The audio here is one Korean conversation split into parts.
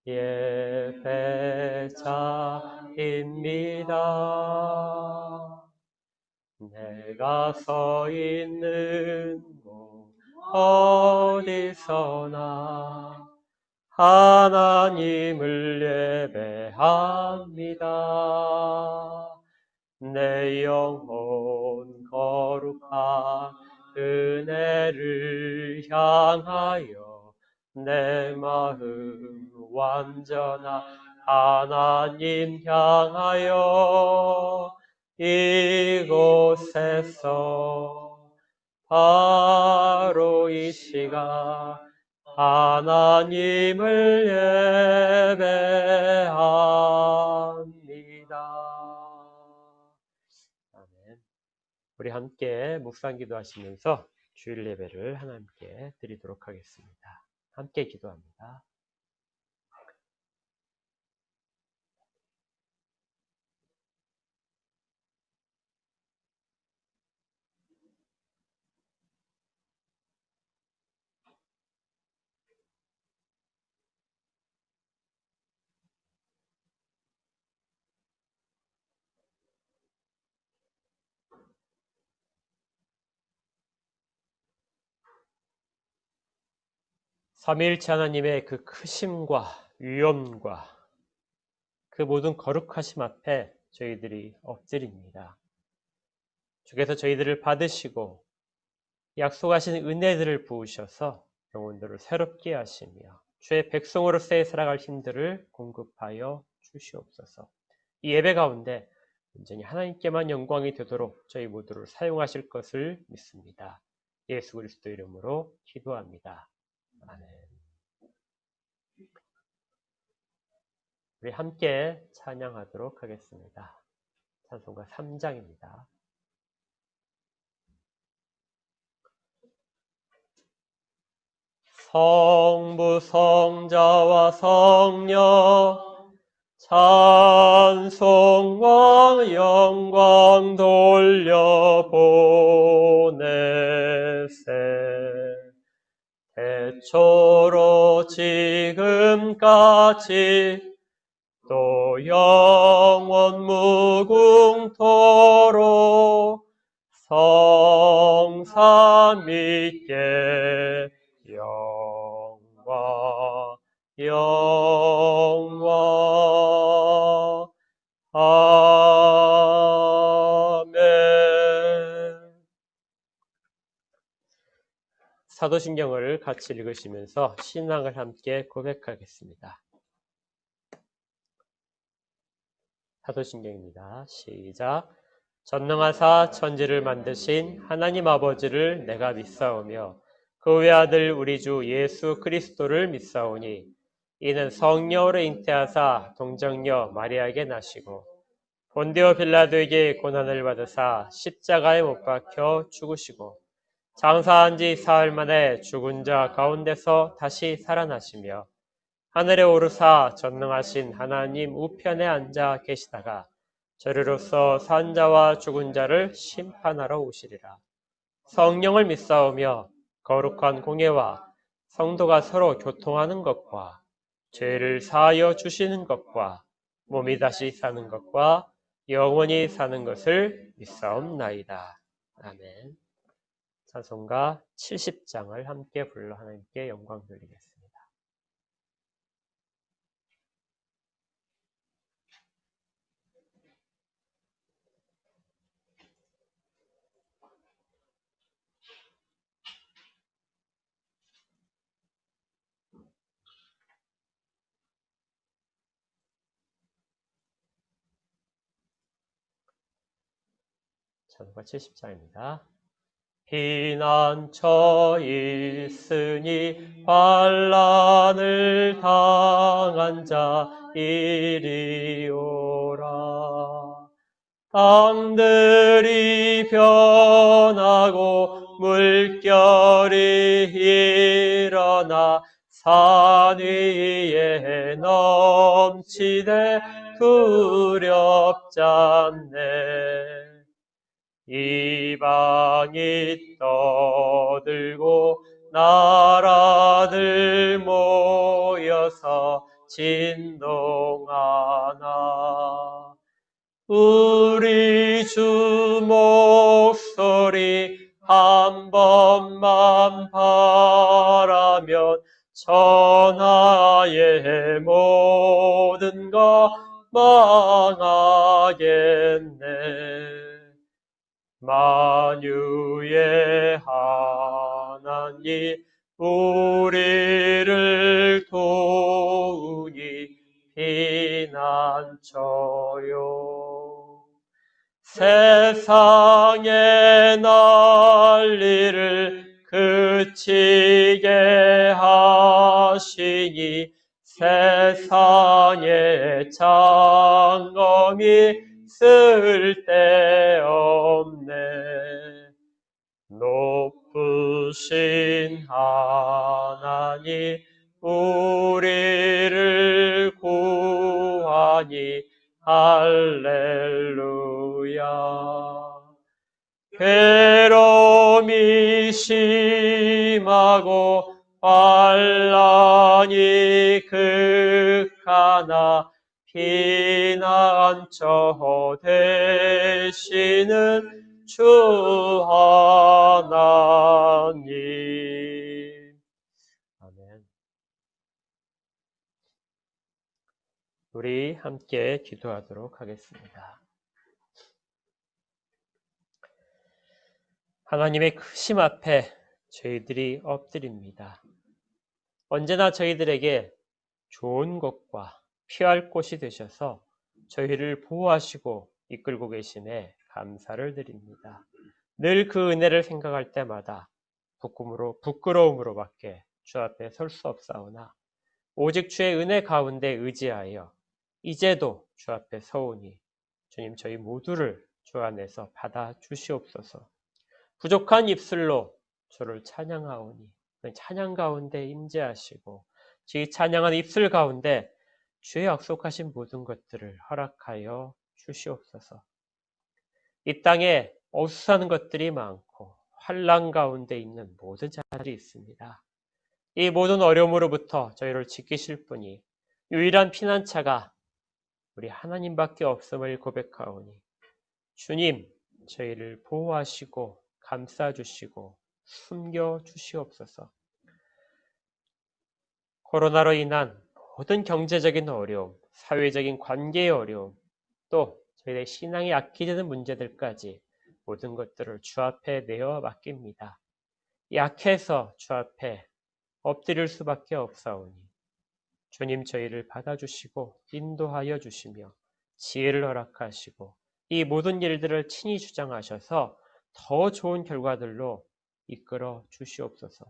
예배자입니다. 내가 서 있는 곳 어디서나 하나님을 예배합니다. 내 영혼 거룩한 은혜를 향하여 내 마음 완전한 하나님 향하여 이곳에서 바로 이 시간 하나님을 예배합니다. 아멘. 우리 함께 묵상 기도하시면서 주일 예배를 하나님께 드리도록 하겠습니다. 함께 기도합니다. 삼위일체 하나님의 그 크심과 위엄과 그 모든 거룩하심 앞에 저희들이 엎드립니다. 주께서 저희들을 받으시고 약속하신 은혜들을 부으셔서 영혼들을 새롭게 하시며 주의 백성으로서의 살아갈 힘들을 공급하여 주시옵소서. 이 예배 가운데 온전히 하나님께만 영광이 되도록 저희 모두를 사용하실 것을 믿습니다. 예수 그리스도 이름으로 기도합니다. 아멘. 우리 함께 찬양하도록 하겠습니다. 찬송가 3장입니다. 성부 성자와 성령 찬송과 영광 돌려보내세. 태초로 지금까지 또 영원 무궁토록 성삼위께 영광 영광 아멘. 사도신경을 같이 읽으시면서 신앙을 함께 고백하겠습니다. 사도신경입니다. 시작. 전능하사 천지를 만드신 하나님 아버지를 내가 믿사오며 그 외아들 우리 주 예수 그리스도를 믿사오니 이는 성령으로 잉태하사 동정녀 마리아에게 나시고 본디오 빌라도에게 고난을 받으사 십자가에 못 박혀 죽으시고 장사한 지 사흘 만에 죽은 자 가운데서 다시 살아나시며 하늘에 오르사 전능하신 하나님 우편에 앉아 계시다가 저리로서 산 자와 죽은 자를 심판하러 오시리라. 성령을 믿사오며 거룩한 공예와 성도가 서로 교통하는 것과 죄를 사하여 주시는 것과 몸이 다시 사는 것과 영원히 사는 것을 믿사옵나이다. 아멘. 찬송가 70장을 함께 불러 하나님께 영광 돌리겠습니다. 찬송가 70장입니다. 피난처 있으니 환난을 당한 자 이리 오라. 땅들이 변하고 물결이 일어나 산 위에 넘치되 두렵잖네. 이방이 떠들고 나라들 모여서 진동하나. 우리 주 목소리 한 번만 바라면 천하의 모든 것 망하겠네. 만유의 하나님 우리를 도우니 피난처요. 세상의 난리를 그치게 하시니 세상의 장엄이 쓸데없네. 높으신 하나님 우리를 구하니 할렐루야. 괴로움이 심하고 환난이 극하나 피난처 되시는 주 하나님. 아멘. 우리 함께 기도하도록 하겠습니다. 하나님의 크심 앞에 저희들이 엎드립니다. 언제나 저희들에게 좋은 곳과 피할 곳이 되셔서 저희를 보호하시고 이끌고 계심에 감사를 드립니다. 늘 그 은혜를 생각할 때마다 부끄러움으로밖에 주 앞에 설 수 없사오나 오직 주의 은혜 가운데 의지하여 이제도 주 앞에 서오니 주님 저희 모두를 주 안에서 받아 주시옵소서. 부족한 입술로 주를 찬양하오니 그 찬양 가운데 임재하시고 이 찬양한 입술 가운데 주의 약속하신 모든 것들을 허락하여 주시옵소서. 이 땅에 어수선한 것들이 많고 환난 가운데 있는 모든 자들이 있습니다. 이 모든 어려움으로부터 저희를 지키실 분이 유일한 피난처가 우리 하나님밖에 없음을 고백하오니 주님 저희를 보호하시고 감싸주시고 숨겨주시옵소서. 코로나로 인한 모든 경제적인 어려움, 사회적인 관계의 어려움, 또 저희의 신앙이 약해지는 문제들까지 모든 것들을 주 앞에 내어 맡깁니다. 약해서 주 앞에 엎드릴 수밖에 없사오니 주님 저희를 받아주시고 인도하여 주시며 지혜를 허락하시고 이 모든 일들을 친히 주장하셔서 더 좋은 결과들로 이끌어 주시옵소서.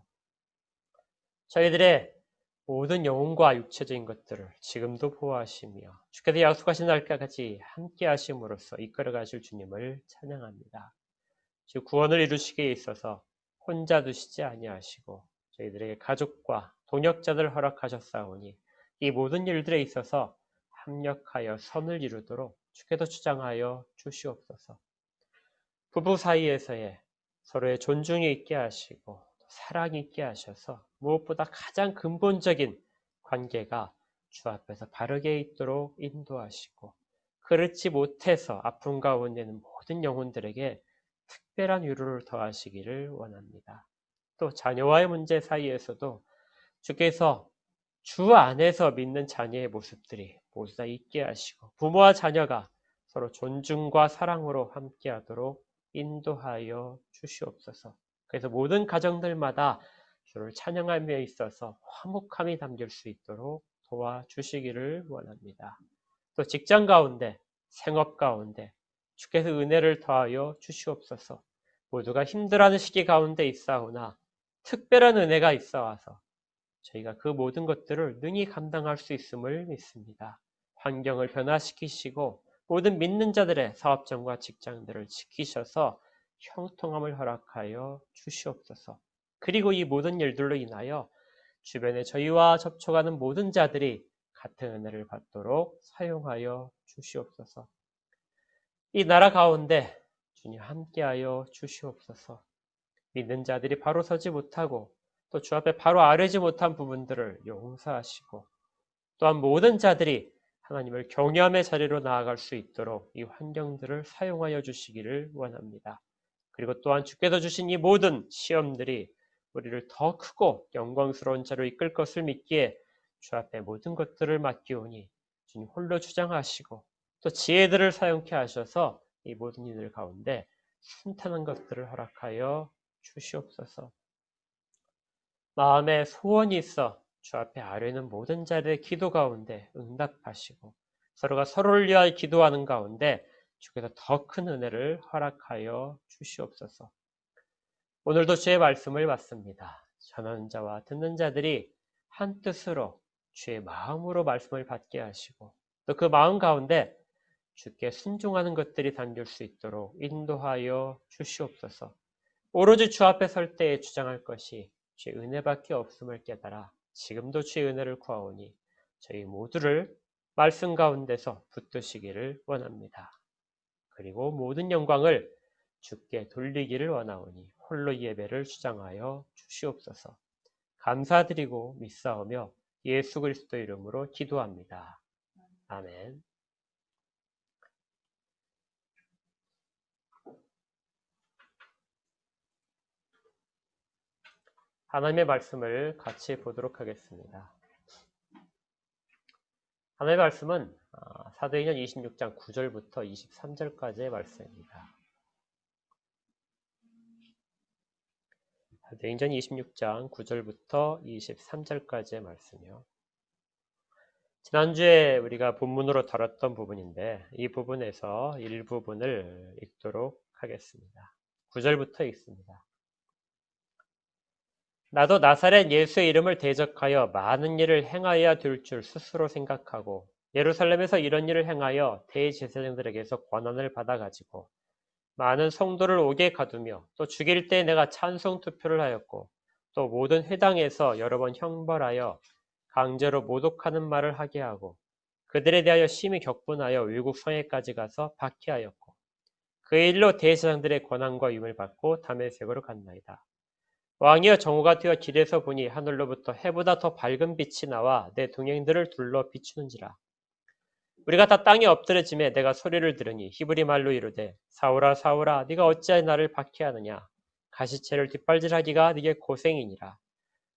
저희들의 모든 영혼과 육체적인 것들을 지금도 보호하시며 주께서 약속하신 날까지 함께 하심으로써 이끌어 가실 주님을 찬양합니다. 즉 구원을 이루시기에 있어서 혼자 두시지 아니하시고 저희들에게 가족과 동역자들 허락하셨사오니 이 모든 일들에 있어서 합력하여 선을 이루도록 주께서 주장하여 주시옵소서. 부부 사이에서의 서로의 존중이 있게 하시고 사랑이 있게 하셔서 무엇보다 가장 근본적인 관계가 주 앞에서 바르게 있도록 인도하시고 그렇지 못해서 아픔 가운데 있는 모든 영혼들에게 특별한 위로를 더하시기를 원합니다. 또 자녀와의 문제 사이에서도 주께서 주 안에서 믿는 자녀의 모습들이 모두 다 있게 하시고 부모와 자녀가 서로 존중과 사랑으로 함께하도록 인도하여 주시옵소서. 그래서 모든 가정들마다 주를 찬양함에 있어서 화목함이 담길 수 있도록 도와주시기를 원합니다. 또 직장 가운데, 생업 가운데 주께서 은혜를 더하여 주시옵소서. 모두가 힘들어하는 시기 가운데 있사오나 특별한 은혜가 있어와서 저희가 그 모든 것들을 능히 감당할 수 있음을 믿습니다. 환경을 변화시키시고 모든 믿는 자들의 사업장과 직장들을 지키셔서 형통함을 허락하여 주시옵소서. 그리고 이 모든 일들로 인하여 주변에 저희와 접촉하는 모든 자들이 같은 은혜를 받도록 사용하여 주시옵소서. 이 나라 가운데 주님 함께하여 주시옵소서. 믿는 자들이 바로 서지 못하고 또 주 앞에 바로 아뢰지 못한 부분들을 용서하시고 또한 모든 자들이 하나님을 경외함의 자리로 나아갈 수 있도록 이 환경들을 사용하여 주시기를 원합니다. 그리고 또한 주께서 주신 이 모든 시험들이 우리를 더 크고 영광스러운 자로 이끌 것을 믿기에 주 앞에 모든 것들을 맡기오니 주님 홀로 주장하시고 또 지혜들을 사용케 하셔서 이 모든 일들 가운데 순탄한 것들을 허락하여 주시옵소서. 마음에 소원이 있어 주 앞에 아뢰는 모든 자들의 기도 가운데 응답하시고 서로가 서로를 위하여 기도하는 가운데 주께서 더 큰 은혜를 허락하여 주시옵소서. 오늘도 주의 말씀을 받습니다. 전하는 자와 듣는 자들이 한 뜻으로 주의 마음으로 말씀을 받게 하시고 또 그 마음 가운데 주께 순종하는 것들이 담길 수 있도록 인도하여 주시옵소서. 오로지 주 앞에 설 때에 주장할 것이 주의 은혜밖에 없음을 깨달아 지금도 주의 은혜를 구하오니 저희 모두를 말씀 가운데서 붙드시기를 원합니다. 그리고 모든 영광을 주께 돌리기를 원하오니 홀로 예배를 주장하여 주시옵소서. 감사드리고 믿사오며 예수 그리스도 이름으로 기도합니다. 아멘. 하나님의 말씀을 같이 보도록 하겠습니다. 하나님의 말씀은 사도행전 26장 9절부터 23절까지의 말씀입니다. 사도행전 26장 9절부터 23절까지의 말씀이요. 지난주에 우리가 본문으로 다뤘던 부분인데 이 부분에서 일부분을 읽도록 하겠습니다. 9절부터 읽습니다. 나도 나사렛 예수의 이름을 대적하여 많은 일을 행하여야 될 줄 스스로 생각하고 예루살렘에서 이런 일을 행하여 대제사장들에게서 권한을 받아가지고 많은 성도를 옥에 가두며 또 죽일 때 내가 찬송 투표를 하였고 또 모든 회당에서 여러 번 형벌하여 강제로 모독하는 말을 하게 하고 그들에 대하여 심히 격분하여 외국 성에까지 가서 박해하였고 그 일로 대제사장들의 권한과 위임을 받고 다메섹으로 갔나이다. 왕이여 정오가 되어 길에서 보니 하늘로부터 해보다 더 밝은 빛이 나와 내 동행들을 둘러 비추는지라. 우리가 다 땅에 엎드려짐에 내가 소리를 들으니 히브리 말로 이르되 사울아 사울아 네가 어찌하여 나를 박해하느냐. 가시채를 뒷발질하기가 네게 고생이니라.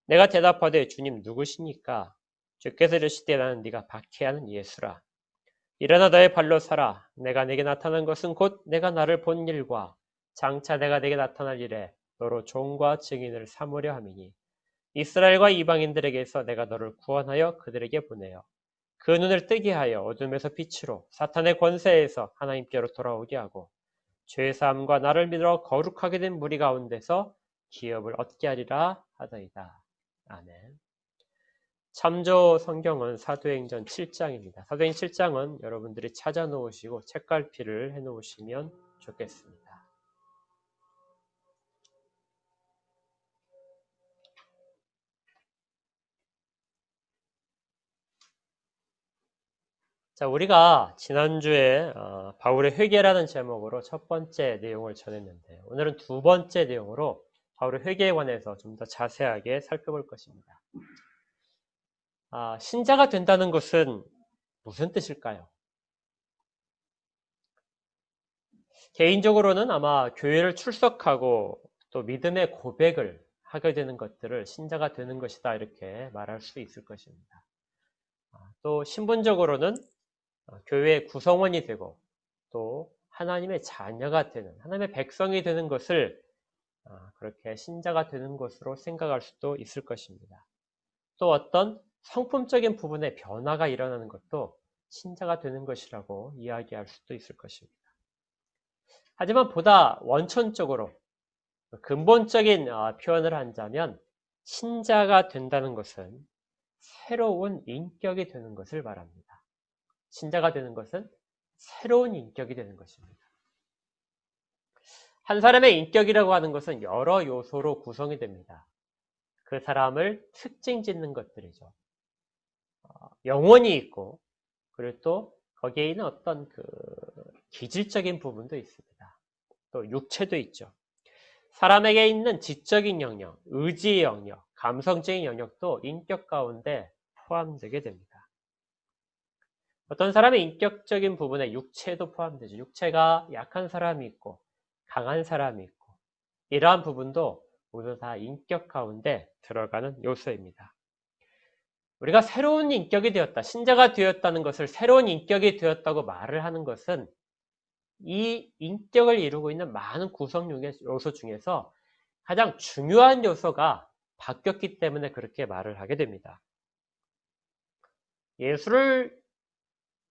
내가 대답하되 주님 누구시니까. 주께서 이르시되 나는 네가 박해하는 예수라. 일어나 너의 발로 서라. 내가 네게 나타난 것은 곧 내가 나를 본 일과 장차 내가 네게 나타날 일에 너로 종과 증인을 삼으려 함이니 이스라엘과 이방인들에게서 내가 너를 구원하여 그들에게 보내어 그 눈을 뜨게 하여 어둠에서 빛으로 사탄의 권세에서 하나님께로 돌아오게 하고 죄사함과 나를 믿어 거룩하게 된 무리 가운데서 기업을 얻게 하리라 하더이다. 아멘. 참조 성경은 사도행전 7장입니다. 사도행전 7장은 여러분들이 찾아 놓으시고 책갈피를 해 놓으시면 좋겠습니다. 자, 우리가 지난주에 바울의 회개라는 제목으로 첫 번째 내용을 전했는데 오늘은 두 번째 내용으로 바울의 회개에 관해서 좀 더 자세하게 살펴볼 것입니다. 신자가 된다는 것은 무슨 뜻일까요? 개인적으로는 아마 교회를 출석하고 또 믿음의 고백을 하게 되는 것들을 신자가 되는 것이다 이렇게 말할 수 있을 것입니다. 또 신분적으로는 교회의 구성원이 되고 또 하나님의 자녀가 되는 하나님의 백성이 되는 것을 그렇게 신자가 되는 것으로 생각할 수도 있을 것입니다. 또 어떤 성품적인 부분에 변화가 일어나는 것도 신자가 되는 것이라고 이야기할 수도 있을 것입니다. 하지만 보다 원천적으로 근본적인 표현을 한다면 신자가 된다는 것은 새로운 인격이 되는 것을 말합니다. 신자가 되는 것은 새로운 인격이 되는 것입니다. 한 사람의 인격이라고 하는 것은 여러 요소로 구성이 됩니다. 그 사람을 특징 짓는 것들이죠. 영혼이 있고 그리고 또 거기에 있는 어떤 그 기질적인 부분도 있습니다. 또 육체도 있죠. 사람에게 있는 지적인 영역, 의지의 영역, 감성적인 영역도 인격 가운데 포함되게 됩니다. 어떤 사람의 인격적인 부분에 육체도 포함되죠. 육체가 약한 사람이 있고 강한 사람이 있고 이러한 부분도 모두 다 인격 가운데 들어가는 요소입니다. 우리가 새로운 인격이 되었다, 신자가 되었다는 것을 새로운 인격이 되었다고 말을 하는 것은 이 인격을 이루고 있는 많은 구성 요소 중에서 가장 중요한 요소가 바뀌었기 때문에 그렇게 말을 하게 됩니다. 예수를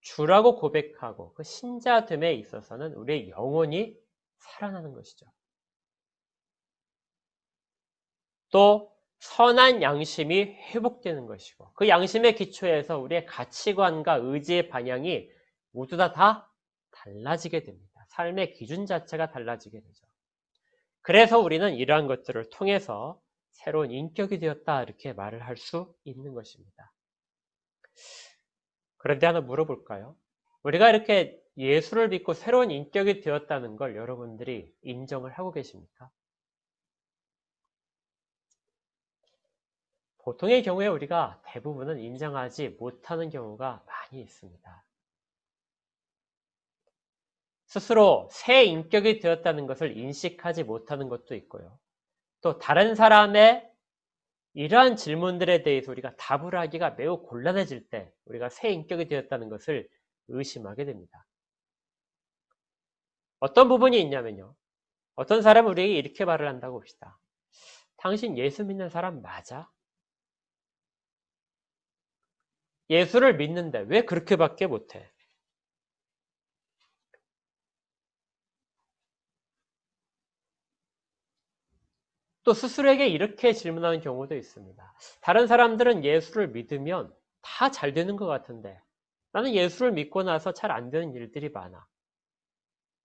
주라고 고백하고 그 신자됨에 있어서는 우리의 영혼이 살아나는 것이죠. 또 선한 양심이 회복되는 것이고 그 양심의 기초에서 우리의 가치관과 의지의 방향이 모두 다 달라지게 됩니다. 삶의 기준 자체가 달라지게 되죠. 그래서 우리는 이러한 것들을 통해서 새로운 인격이 되었다 이렇게 말을 할 수 있는 것입니다. 그런데 하나 물어볼까요? 우리가 이렇게 예수를 믿고 새로운 인격이 되었다는 걸 여러분들이 인정을 하고 계십니까? 보통의 경우에 우리가 대부분은 인정하지 못하는 경우가 많이 있습니다. 스스로 새 인격이 되었다는 것을 인식하지 못하는 것도 있고요. 또 다른 사람의 이러한 질문들에 대해서 우리가 답을 하기가 매우 곤란해질 때 우리가 새 인격이 되었다는 것을 의심하게 됩니다. 어떤 부분이 있냐면요. 어떤 사람은 우리에게 이렇게 말을 한다고 봅시다. 당신 예수 믿는 사람 맞아? 예수를 믿는데 왜 그렇게밖에 못해? 또 스스로에게 이렇게 질문하는 경우도 있습니다. 다른 사람들은 예수를 믿으면 다 잘 되는 것 같은데 나는 예수를 믿고 나서 잘 안 되는 일들이 많아.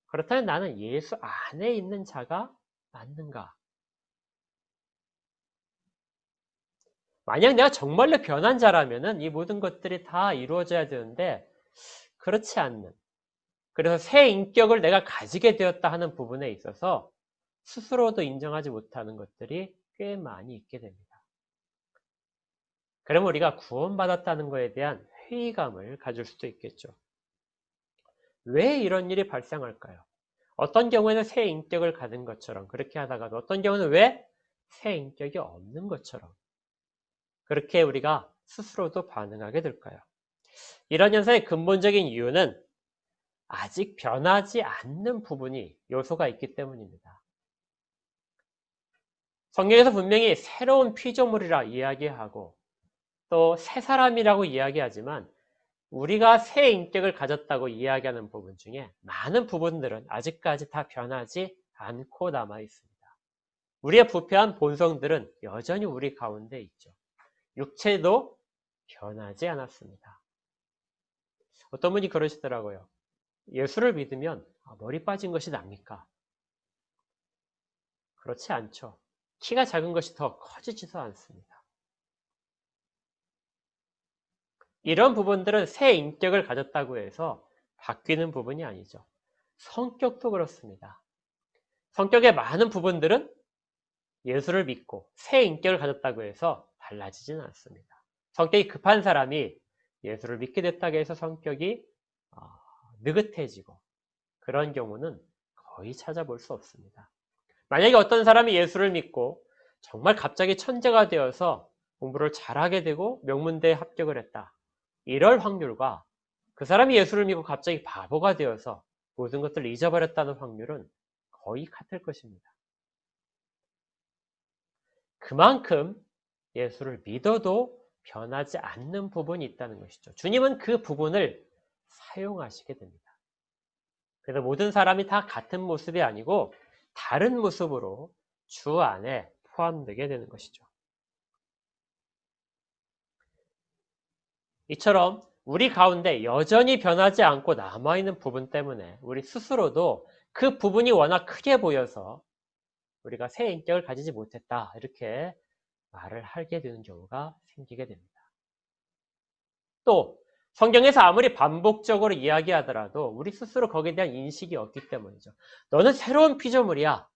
그렇다면 나는 예수 안에 있는 자가 맞는가? 만약 내가 정말로 변한 자라면은 이 모든 것들이 다 이루어져야 되는데 그렇지 않는. 그래서 새 인격을 내가 가지게 되었다 하는 부분에 있어서 스스로도 인정하지 못하는 것들이 꽤 많이 있게 됩니다. 그러면 우리가 구원받았다는 것에 대한 회의감을 가질 수도 있겠죠. 왜 이런 일이 발생할까요? 어떤 경우에는 새 인격을 가진 것처럼 그렇게 하다가도 어떤 경우는 왜 새 인격이 없는 것처럼 그렇게 우리가 스스로도 반응하게 될까요? 이런 현상의 근본적인 이유는 아직 변하지 않는 부분이 요소가 있기 때문입니다. 성경에서 분명히 새로운 피조물이라 이야기하고 또 새 사람이라고 이야기하지만 우리가 새 인격을 가졌다고 이야기하는 부분 중에 많은 부분들은 아직까지 다 변하지 않고 남아 있습니다. 우리의 부패한 본성들은 여전히 우리 가운데 있죠. 육체도 변하지 않았습니다. 어떤 분이 그러시더라고요. 예수를 믿으면 머리 빠진 것이 납니까? 그렇지 않죠. 키가 작은 것이 더 커지지도 않습니다. 이런 부분들은 새 인격을 가졌다고 해서 바뀌는 부분이 아니죠. 성격도 그렇습니다. 성격의 많은 부분들은 예수를 믿고 새 인격을 가졌다고 해서 달라지지는 않습니다. 성격이 급한 사람이 예수를 믿게 됐다고 해서 성격이 느긋해지고 그런 경우는 거의 찾아볼 수 없습니다. 만약에 어떤 사람이 예수를 믿고 정말 갑자기 천재가 되어서 공부를 잘하게 되고 명문대에 합격을 했다. 이럴 확률과 그 사람이 예수를 믿고 갑자기 바보가 되어서 모든 것들을 잊어버렸다는 확률은 거의 같을 것입니다. 그만큼 예수를 믿어도 변하지 않는 부분이 있다는 것이죠. 주님은 그 부분을 사용하시게 됩니다. 그래서 모든 사람이 다 같은 모습이 아니고 다른 모습으로 주 안에 포함되게 되는 것이죠. 이처럼 우리 가운데 여전히 변하지 않고 남아있는 부분 때문에 우리 스스로도 그 부분이 워낙 크게 보여서 우리가 새 인격을 가지지 못했다 이렇게 말을 하게 되는 경우가 생기게 됩니다. 또 성경에서 아무리 반복적으로 이야기하더라도 우리 스스로 거기에 대한 인식이 없기 때문이죠. 너는 새로운 피조물이야.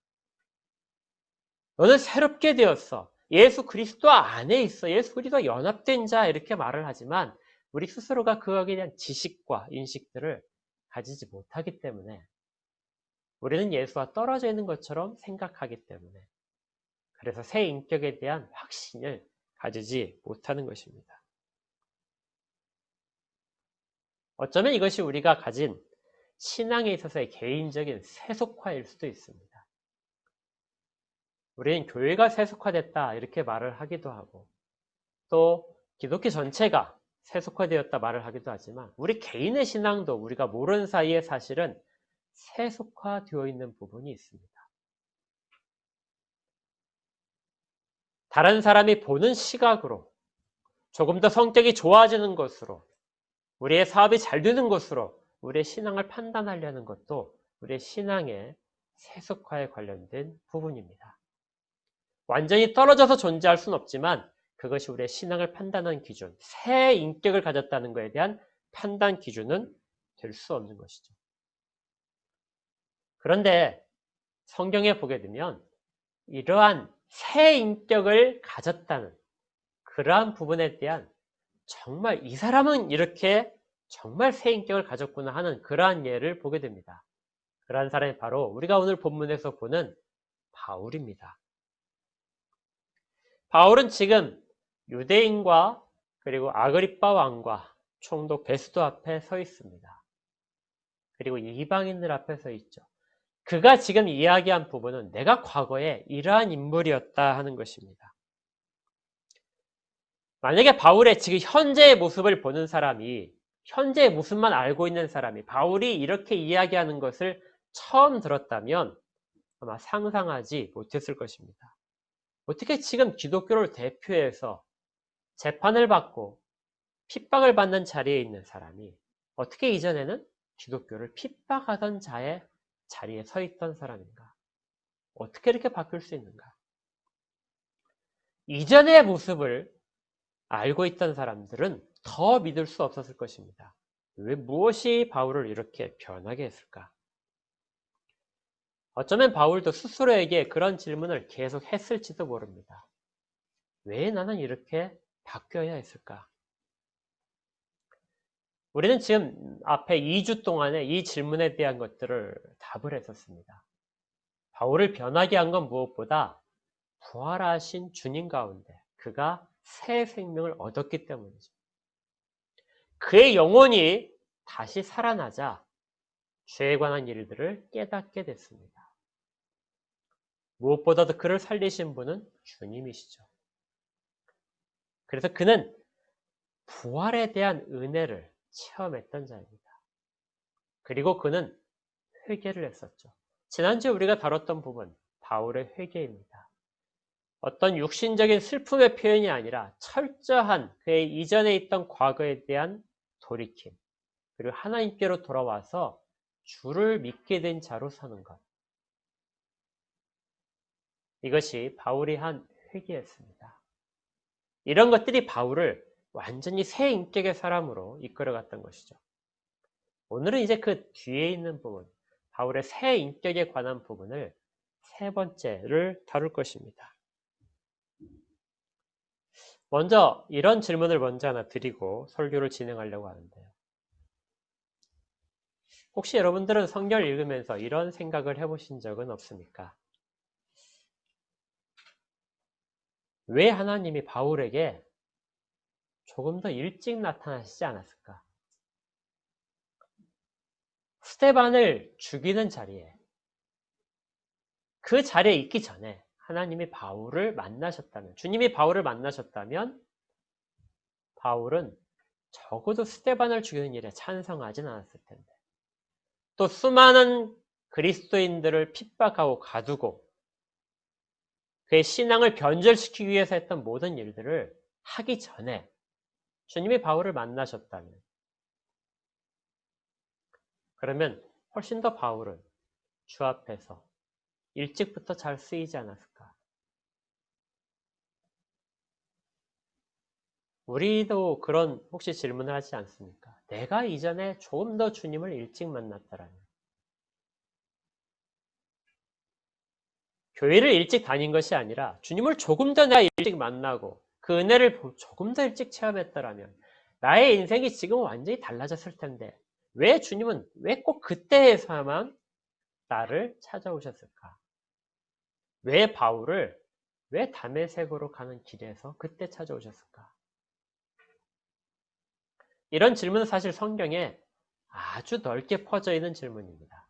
너는 새롭게 되었어. 예수 그리스도 안에 있어. 예수 그리스도 연합된 자 이렇게 말을 하지만 우리 스스로가 그거에 대한 지식과 인식들을 가지지 못하기 때문에 우리는 예수와 떨어져 있는 것처럼 생각하기 때문에 그래서 새 인격에 대한 확신을 가지지 못하는 것입니다. 어쩌면 이것이 우리가 가진 신앙에 있어서의 개인적인 세속화일 수도 있습니다. 우리는 교회가 세속화됐다 이렇게 말을 하기도 하고 또 기독교 전체가 세속화되었다 말을 하기도 하지만 우리 개인의 신앙도 우리가 모르는 사이에 사실은 세속화되어 있는 부분이 있습니다. 다른 사람이 보는 시각으로 조금 더 성격이 좋아지는 것으로 우리의 사업이 잘 되는 것으로 우리의 신앙을 판단하려는 것도 우리의 신앙의 세속화에 관련된 부분입니다. 완전히 떨어져서 존재할 수는 없지만 그것이 우리의 신앙을 판단하는 기준, 새 인격을 가졌다는 것에 대한 판단 기준은 될 수 없는 것이죠. 그런데 성경에 보게 되면 이러한 새 인격을 가졌다는 그러한 부분에 대한 정말 이 사람은 이렇게 정말 새 인격을 가졌구나 하는 그러한 예를 보게 됩니다. 그러한 사람이 바로 우리가 오늘 본문에서 보는 바울입니다. 바울은 지금 유대인과 그리고 아그리빠 왕과 총독 베스도 앞에 서 있습니다. 그리고 이방인들 앞에 서 있죠. 그가 지금 이야기한 부분은 내가 과거에 이러한 인물이었다 하는 것입니다. 만약에 바울의 지금 현재의 모습을 보는 사람이 현재의 모습만 알고 있는 사람이 바울이 이렇게 이야기하는 것을 처음 들었다면 아마 상상하지 못했을 것입니다. 어떻게 지금 기독교를 대표해서 재판을 받고 핍박을 받는 자리에 있는 사람이 어떻게 이전에는 기독교를 핍박하던 자의 자리에 서 있던 사람인가? 어떻게 이렇게 바뀔 수 있는가? 이전의 모습을 알고 있던 사람들은 더 믿을 수 없었을 것입니다. 왜 무엇이 바울을 이렇게 변하게 했을까? 어쩌면 바울도 스스로에게 그런 질문을 계속 했을지도 모릅니다. 왜 나는 이렇게 바뀌어야 했을까? 우리는 지금 앞에 2주 동안에 이 질문에 대한 것들을 답을 했었습니다. 바울을 변하게 한 건 무엇보다 부활하신 주님 가운데 그가 새 생명을 얻었기 때문이죠. 그의 영혼이 다시 살아나자 죄에 관한 일들을 깨닫게 됐습니다. 무엇보다도 그를 살리신 분은 주님이시죠. 그래서 그는 부활에 대한 은혜를 체험했던 자입니다. 그리고 그는 회개를 했었죠. 지난주에 우리가 다뤘던 부분, 바울의 회개입니다. 어떤 육신적인 슬픔의 표현이 아니라 철저한 그의 이전에 있던 과거에 대한 돌이킴, 그리고 하나님께로 돌아와서 주를 믿게 된 자로 사는 것. 이것이 바울이 한 회개였습니다. 이런 것들이 바울을 완전히 새 인격의 사람으로 이끌어갔던 것이죠. 오늘은 이제 그 뒤에 있는 부분, 바울의 새 인격에 관한 부분을 세 번째를 다룰 것입니다. 먼저 이런 질문을 먼저 하나 드리고 설교를 진행하려고 하는데요. 혹시 여러분들은 성경을 읽으면서 이런 생각을 해보신 적은 없습니까? 왜 하나님이 바울에게 조금 더 일찍 나타나시지 않았을까? 스데반을 죽이는 자리에 그 자리에 있기 전에 하나님이 바울을 만나셨다면, 주님이 바울을 만나셨다면 바울은 적어도 스데반을 죽이는 일에 찬성하진 않았을 텐데 또 수많은 그리스도인들을 핍박하고 가두고 그의 신앙을 변절시키기 위해서 했던 모든 일들을 하기 전에 주님이 바울을 만나셨다면 그러면 훨씬 더 바울은 주 앞에서 일찍부터 잘 쓰이지 않았을까? 우리도 그런 혹시 질문을 하지 않습니까? 내가 이전에 조금 더 주님을 일찍 만났더라면 교회를 일찍 다닌 것이 아니라 주님을 조금 더 내가 일찍 만나고 그 은혜를 조금 더 일찍 체험했더라면 나의 인생이 지금 완전히 달라졌을 텐데 왜 주님은 왜 꼭 그때에서만 나를 찾아오셨을까? 왜 바울을 왜 다메섹으로 가는 길에서 그때 찾아오셨을까? 이런 질문은 사실 성경에 아주 넓게 퍼져 있는 질문입니다.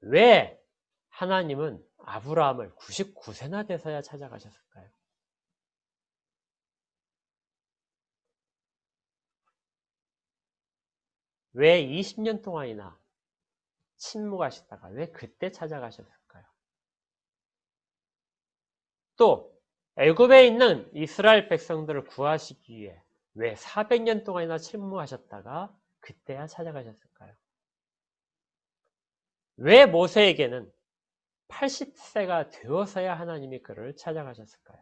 왜 하나님은 아브라함을 99세나 돼서야 찾아가셨을까요? 왜 20년 동안이나 침묵하시다가 왜 그때 찾아가셨을까요? 또 애굽에 있는 이스라엘 백성들을 구하시기 위해 왜 400년 동안이나 침묵하셨다가 그때야 찾아가셨을까요? 왜 모세에게는 80세가 되어서야 하나님이 그를 찾아가셨을까요?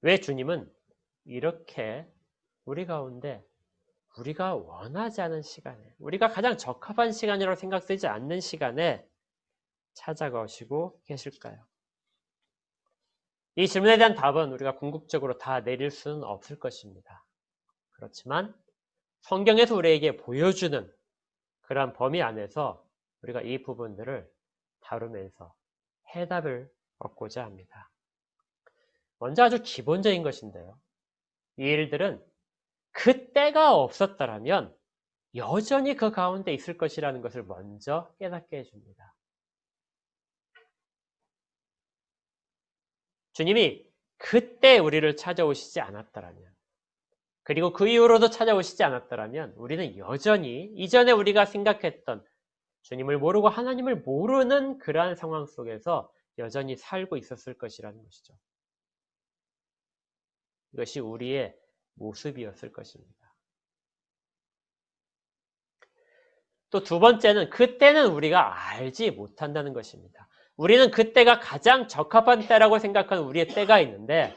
왜 주님은 이렇게 우리 가운데 우리가 원하지 않은 시간에, 우리가 가장 적합한 시간이라고 생각되지 않는 시간에 찾아가시고 계실까요? 이 질문에 대한 답은 우리가 궁극적으로 다 내릴 수는 없을 것입니다. 그렇지만 성경에서 우리에게 보여주는 그러한 범위 안에서 우리가 이 부분들을 다루면서 해답을 얻고자 합니다. 먼저 아주 기본적인 것인데요. 이 일들은 그 때가 없었더라면 여전히 그 가운데 있을 것이라는 것을 먼저 깨닫게 해줍니다. 주님이 그때 우리를 찾아오시지 않았더라면, 그리고 그 이후로도 찾아오시지 않았더라면 우리는 여전히 이전에 우리가 생각했던 주님을 모르고 하나님을 모르는 그러한 상황 속에서 여전히 살고 있었을 것이라는 것이죠. 이것이 우리의 모습이었을 것입니다. 또 두 번째는 그때는 우리가 알지 못한다는 것입니다. 우리는 그때가 가장 적합한 때라고 생각하는 우리의 때가 있는데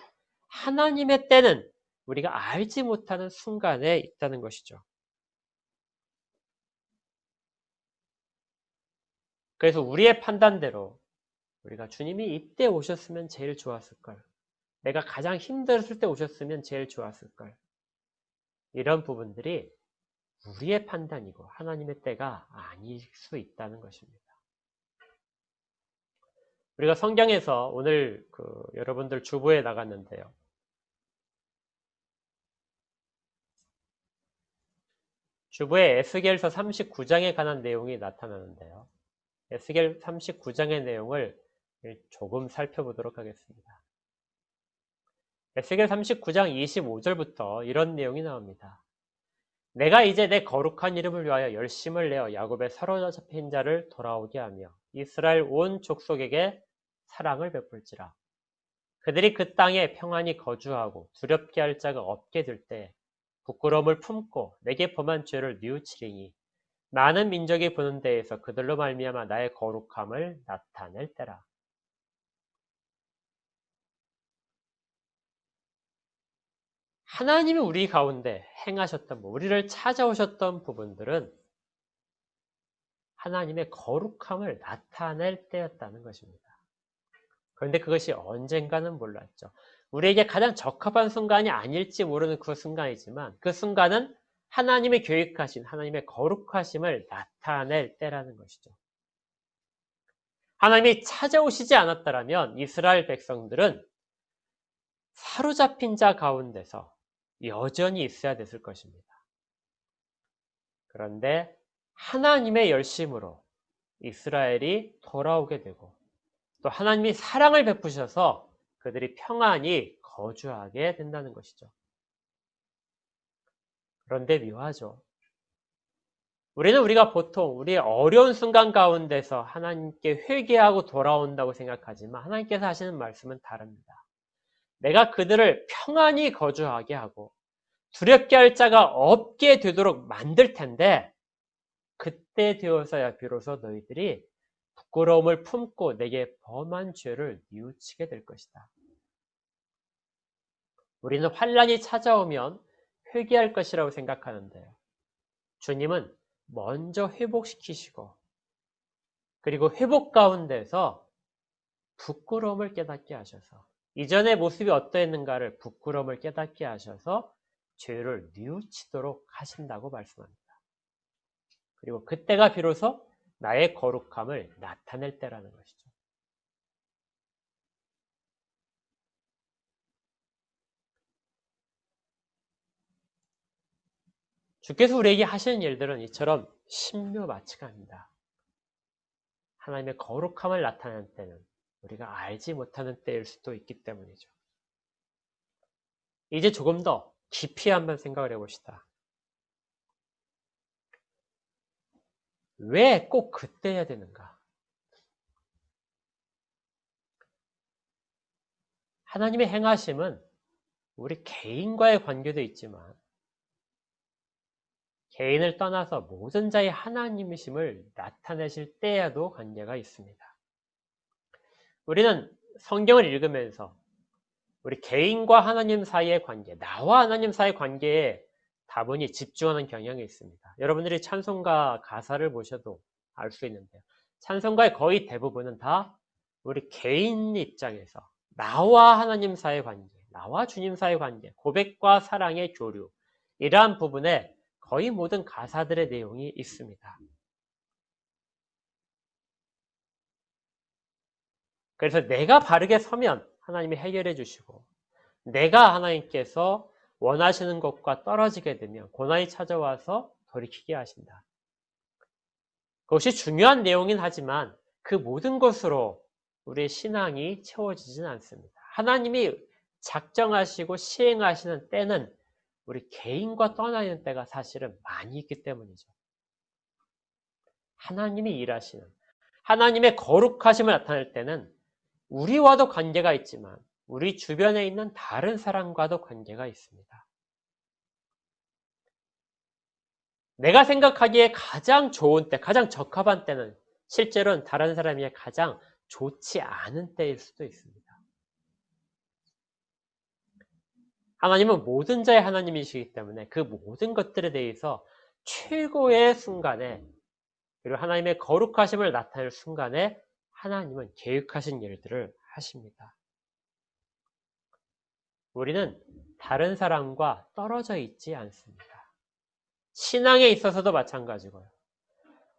하나님의 때는 우리가 알지 못하는 순간에 있다는 것이죠. 그래서 우리의 판단대로 우리가 주님이 이때 오셨으면 제일 좋았을걸. 내가 가장 힘들었을 때 오셨으면 제일 좋았을걸. 이런 부분들이 우리의 판단이고 하나님의 때가 아닐 수 있다는 것입니다. 우리가 성경에서 오늘 여러분들 주보에 나갔는데요. 주보에 에스겔서 39장에 관한 내용이 나타나는데요. 에스겔 39장의 내용을 조금 살펴보도록 하겠습니다. 에스겔 39장 25절부터 이런 내용이 나옵니다. 내가 이제 내 거룩한 이름을 위하여 열심을 내어 야곱의 사로잡힌 자를 돌아오게 하며 이스라엘 온 족속에게 사랑을 베풀지라. 그들이 그 땅에 평안히 거주하고 두렵게 할 자가 없게 될 때 부끄러움을 품고 내게 범한 죄를 뉘우치리니 많은 민족이 보는 데에서 그들로 말미암아 나의 거룩함을 나타낼 때라. 하나님이 우리 가운데 행하셨던 우리를 찾아오셨던 부분들은 하나님의 거룩함을 나타낼 때였다는 것입니다. 그런데 그것이 언젠가는 몰랐죠. 우리에게 가장 적합한 순간이 아닐지 모르는 그 순간이지만 그 순간은 하나님의 계획하신 하나님의 거룩하심을 나타낼 때라는 것이죠. 하나님이 찾아오시지 않았더라면 이스라엘 백성들은 사로잡힌 자 가운데서 여전히 있어야 됐을 것입니다. 그런데 하나님의 열심으로 이스라엘이 돌아오게 되고 또 하나님이 사랑을 베푸셔서 그들이 평안히 거주하게 된다는 것이죠. 그런데 묘하죠. 우리가 보통 우리의 어려운 순간 가운데서 하나님께 회개하고 돌아온다고 생각하지만 하나님께서 하시는 말씀은 다릅니다. 내가 그들을 평안히 거주하게 하고 두렵게 할 자가 없게 되도록 만들 텐데 그때 되어서야 비로소 너희들이 부끄러움을 품고 내게 범한 죄를 뉘우치게 될 것이다. 우리는 환란이 찾아오면 회개할 것이라고 생각하는데요. 주님은 먼저 회복시키시고 그리고 회복 가운데서 부끄러움을 깨닫게 하셔서 이전의 모습이 어떠했는가를 부끄러움을 깨닫게 하셔서 죄를 뉘우치도록 하신다고 말씀합니다. 그리고 그때가 비로소 나의 거룩함을 나타낼 때라는 것이죠. 주께서 우리에게 하시는 일들은 이처럼 신묘마치가 아닙니다. 하나님의 거룩함을 나타내는 때는 우리가 알지 못하는 때일 수도 있기 때문이죠. 이제 조금 더 깊이 한번 생각을 해봅시다. 왜 꼭 그때 해야 되는가? 하나님의 행하심은 우리 개인과의 관계도 있지만 개인을 떠나서 모든 자의 하나님이심을 나타내실 때에도 관계가 있습니다. 우리는 성경을 읽으면서 우리 개인과 하나님 사이의 관계, 나와 하나님 사이의 관계에 다분히 집중하는 경향이 있습니다. 여러분들이 찬송가 가사를 보셔도 알 수 있는데요. 찬송가의 거의 대부분은 다 우리 개인 입장에서 나와 하나님 사이의 관계, 나와 주님 사이의 관계, 고백과 사랑의 교류, 이러한 부분에 거의 모든 가사들의 내용이 있습니다. 그래서 내가 바르게 서면 하나님이 해결해 주시고, 내가 하나님께서 원하시는 것과 떨어지게 되면 고난이 찾아와서 돌이키게 하신다. 그것이 중요한 내용이긴 하지만 그 모든 것으로 우리의 신앙이 채워지지는 않습니다. 하나님이 작정하시고 시행하시는 때는 우리 개인과 떠나 있는 때가 사실은 많이 있기 때문이죠. 하나님이 일하시는, 하나님의 거룩하심을 나타낼 때는 우리와도 관계가 있지만 우리 주변에 있는 다른 사람과도 관계가 있습니다. 내가 생각하기에 가장 좋은 때, 가장 적합한 때는 실제로는 다른 사람이 가장 좋지 않은 때일 수도 있습니다. 하나님은 모든 자의 하나님이시기 때문에 그 모든 것들에 대해서 최고의 순간에, 그리고 하나님의 거룩하심을 나타낼 순간에 하나님은 계획하신 일들을 하십니다. 우리는 다른 사람과 떨어져 있지 않습니다. 신앙에 있어서도 마찬가지고요.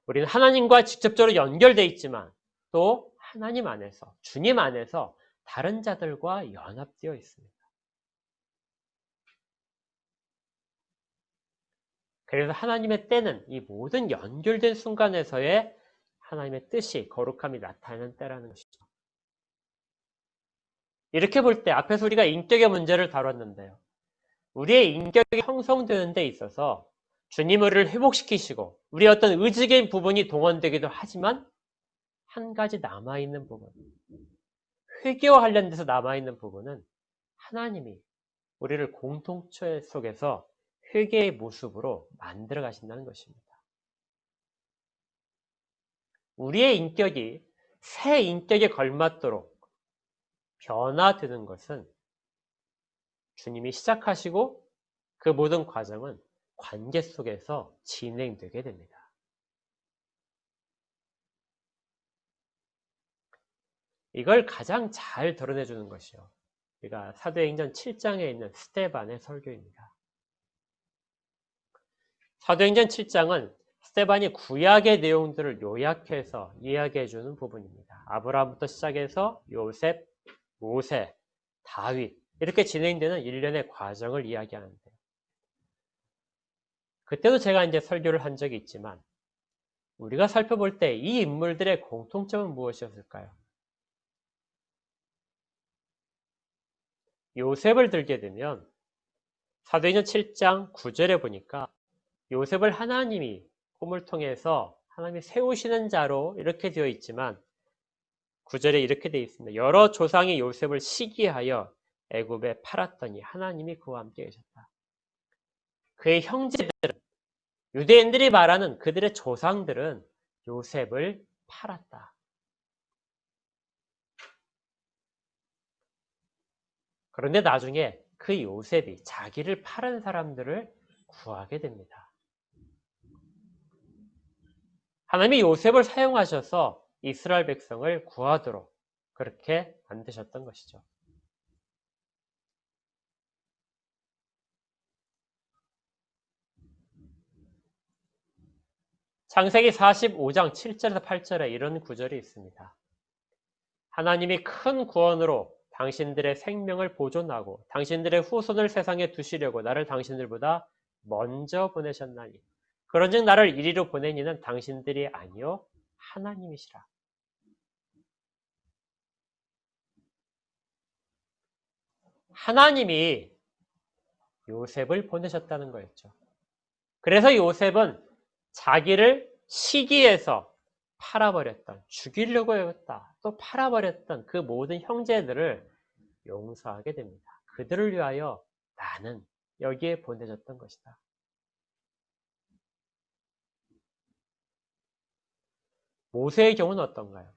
우리는 하나님과 직접적으로 연결되어 있지만 또 하나님 안에서, 주님 안에서 다른 자들과 연합되어 있습니다. 그래서 하나님의 때는 이 모든 연결된 순간에서의 하나님의 뜻이, 거룩함이 나타나는 때라는 것이죠. 이렇게 볼 때 앞에서 우리가 인격의 문제를 다뤘는데요. 우리의 인격이 형성되는 데 있어서 주님 우리를 회복시키시고 우리의 어떤 의지적인 부분이 동원되기도 하지만 한 가지 남아있는 부분, 회개와 관련돼서 남아있는 부분은 하나님이 우리를 공동체 속에서 회개의 모습으로 만들어 가신다는 것입니다. 우리의 인격이 새 인격에 걸맞도록 변화되는 것은 주님이 시작하시고 그 모든 과정은 관계 속에서 진행되게 됩니다. 이걸 가장 잘 드러내주는 것이요, 우리가 사도행전 7장에 있는 스데반의 설교입니다. 사도행전 7장은 스데반이 구약의 내용들을 요약해서 이야기해주는 부분입니다. 아브라함부터 시작해서 요셉, 모세, 다윗, 이렇게 진행되는 일련의 과정을 이야기하는데요. 그때도 제가 이제 설교를 한 적이 있지만 우리가 살펴볼 때 이 인물들의 공통점은 무엇이었을까요? 요셉을 들게 되면 사도행전 7장 9절에 보니까 요셉을 하나님이 꿈을 통해서 하나님이 세우시는 자로 이렇게 되어 있지만 9절에 이렇게 되어 있습니다. 여러 조상이 요셉을 시기하여 애굽에 팔았더니 하나님이 그와 함께 계셨다. 그의 형제들은, 유대인들이 말하는 그들의 조상들은 요셉을 팔았다. 그런데 나중에 그 요셉이 자기를 팔은 사람들을 구하게 됩니다. 하나님이 요셉을 사용하셔서 이스라엘 백성을 구하도록 그렇게 만드셨던 것이죠. 창세기 45장 7절에서 8절에 이런 구절이 있습니다. 하나님이 큰 구원으로 당신들의 생명을 보존하고 당신들의 후손을 세상에 두시려고 나를 당신들보다 먼저 보내셨나니 그런즉 나를 이리로 보낸 이는 당신들이 아니요 하나님이시라. 하나님이 요셉을 보내셨다는 거였죠. 그래서 요셉은 자기를 시기에서 팔아버렸던, 죽이려고 했다, 또 팔아버렸던 그 모든 형제들을 용서하게 됩니다. 그들을 위하여 나는 여기에 보내졌던 것이다. 모세의 경우는 어떤가요?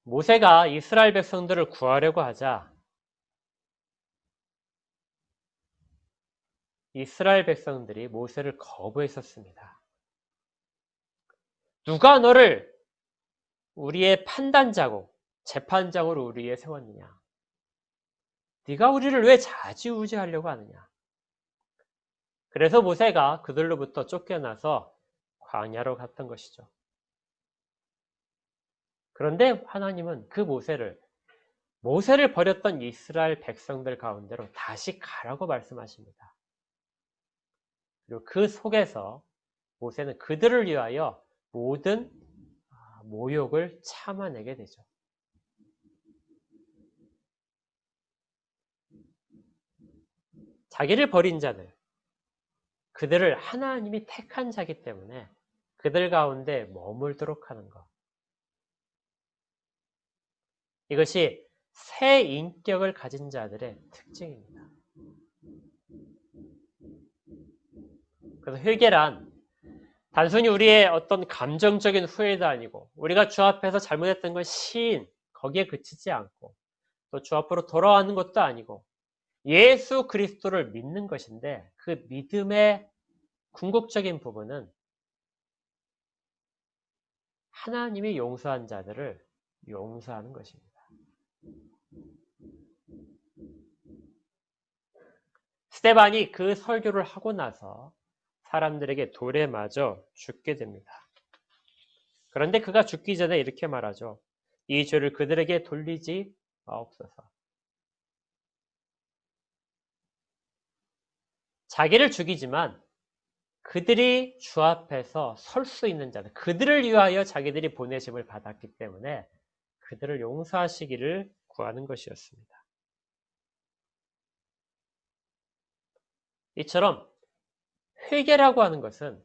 모세가 이스라엘 백성들을 구하려고 하자 이스라엘 백성들이 모세를 거부했었습니다. 누가 너를 우리의 판단자고 재판장으로 우리에 세웠느냐? 네가 우리를 왜 좌지우지하려고 하느냐? 그래서 모세가 그들로부터 쫓겨나서 광야로 갔던 것이죠. 그런데 하나님은 그 모세를 버렸던 이스라엘 백성들 가운데로 다시 가라고 말씀하십니다. 그리고 그 속에서 모세는 그들을 위하여 모든 모욕을 참아내게 되죠. 자기를 버린 자들, 그들을 하나님이 택한 자기 때문에 그들 가운데 머물도록 하는 것. 이것이 새 인격을 가진 자들의 특징입니다. 그래서 회개란 단순히 우리의 어떤 감정적인 후회도 아니고 우리가 주 앞에서 잘못했던 건 시인, 거기에 그치지 않고 또 주 앞으로 돌아가는 것도 아니고 예수 그리스도를 믿는 것인데 그 믿음의 궁극적인 부분은 하나님이 용서한 자들을 용서하는 것입니다. 스데반이 그 설교를 하고 나서 사람들에게 돌에 맞아 죽게 됩니다. 그런데 그가 죽기 전에 이렇게 말하죠. 이 죄를 그들에게 돌리지 마옵소서. 자기를 죽이지만 그들이 주 앞에서 설 수 있는 자들, 그들을 위하여 자기들이 보내심을 받았기 때문에 그들을 용서하시기를 구하는 것이었습니다. 이처럼 회개라고 하는 것은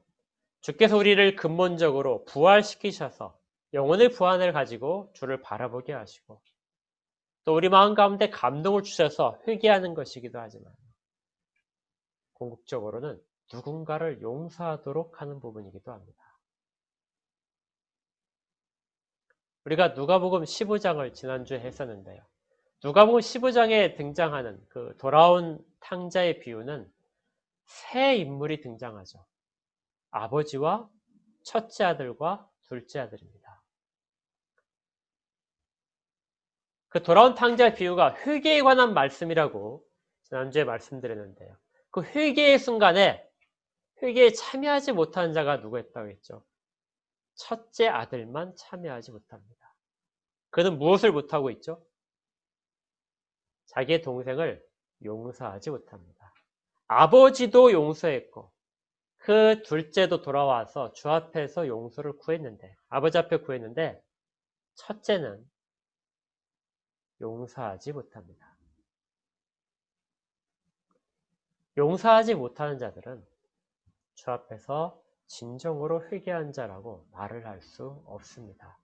주께서 우리를 근본적으로 부활시키셔서 영혼의 부활을 가지고 주를 바라보게 하시고 또 우리 마음 가운데 감동을 주셔서 회개하는 것이기도 하지만 궁극적으로는 누군가를 용서하도록 하는 부분이기도 합니다. 우리가 누가복음 15장을 지난주에 했었는데요. 누가복음 15장에 등장하는 그 돌아온 탕자의 비유는 세 인물이 등장하죠. 아버지와 첫째 아들과 둘째 아들입니다. 그 돌아온 탕자의 비유가 회개에 관한 말씀이라고 지난주에 말씀드렸는데요. 그 회개의 순간에 회개에 참여하지 못하는 자가 누구였다고 했죠? 첫째 아들만 참여하지 못합니다. 그는 무엇을 못하고 있죠? 자기의 동생을 용서하지 못합니다. 아버지도 용서했고 그 둘째도 돌아와서 주 앞에서 용서를 구했는데 아버지 앞에 구했는데 첫째는 용서하지 못합니다. 용서하지 못하는 자들은 주 앞에서 진정으로 회개한 자라고 말을 할 수 없습니다.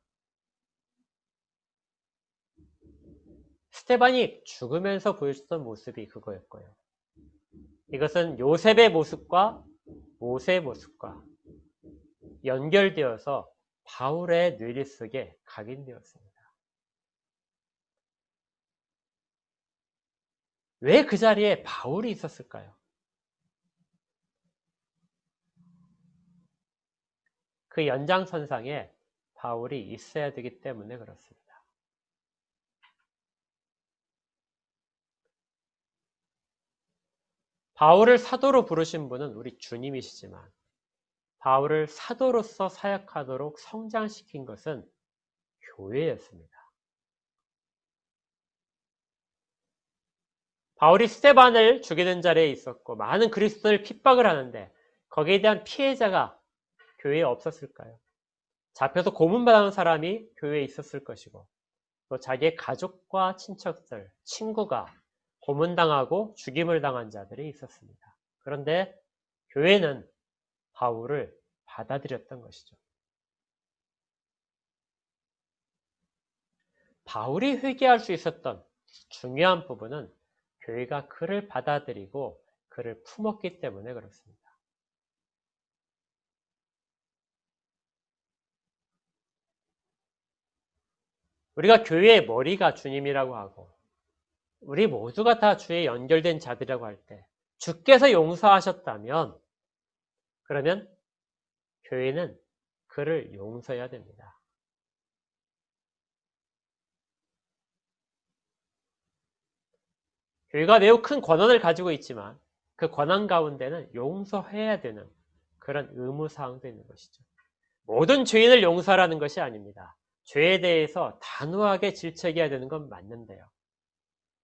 스데반이 죽으면서 보여줬던 모습이 그거였고요. 이것은 요셉의 모습과 모세의 모습과 연결되어서 바울의 뇌리 속에 각인되었습니다. 왜 그 자리에 바울이 있었을까요? 그 연장선상에 바울이 있어야 되기 때문에 그렇습니다. 바울을 사도로 부르신 분은 우리 주님이시지만 바울을 사도로서 사역하도록 성장시킨 것은 교회였습니다. 바울이 스데반을 죽이는 자리에 있었고 많은 그리스도를 핍박을 하는데 거기에 대한 피해자가 교회에 없었을까요? 잡혀서 고문받은 사람이 교회에 있었을 것이고 또 자기의 가족과 친척들, 친구가 고문당하고 죽임을 당한 자들이 있었습니다. 그런데 교회는 바울을 받아들였던 것이죠. 바울이 회개할 수 있었던 중요한 부분은 교회가 그를 받아들이고 그를 품었기 때문에 그렇습니다. 우리가 교회의 머리가 주님이라고 하고 우리 모두가 다 주에 연결된 자들이라고 할 때 주께서 용서하셨다면 그러면 교회는 그를 용서해야 됩니다. 교회가 매우 큰 권한을 가지고 있지만 그 권한 가운데는 용서해야 되는 그런 의무사항도 있는 것이죠. 모든 죄인을 용서하라는 것이 아닙니다. 죄에 대해서 단호하게 질책해야 되는 건 맞는데요.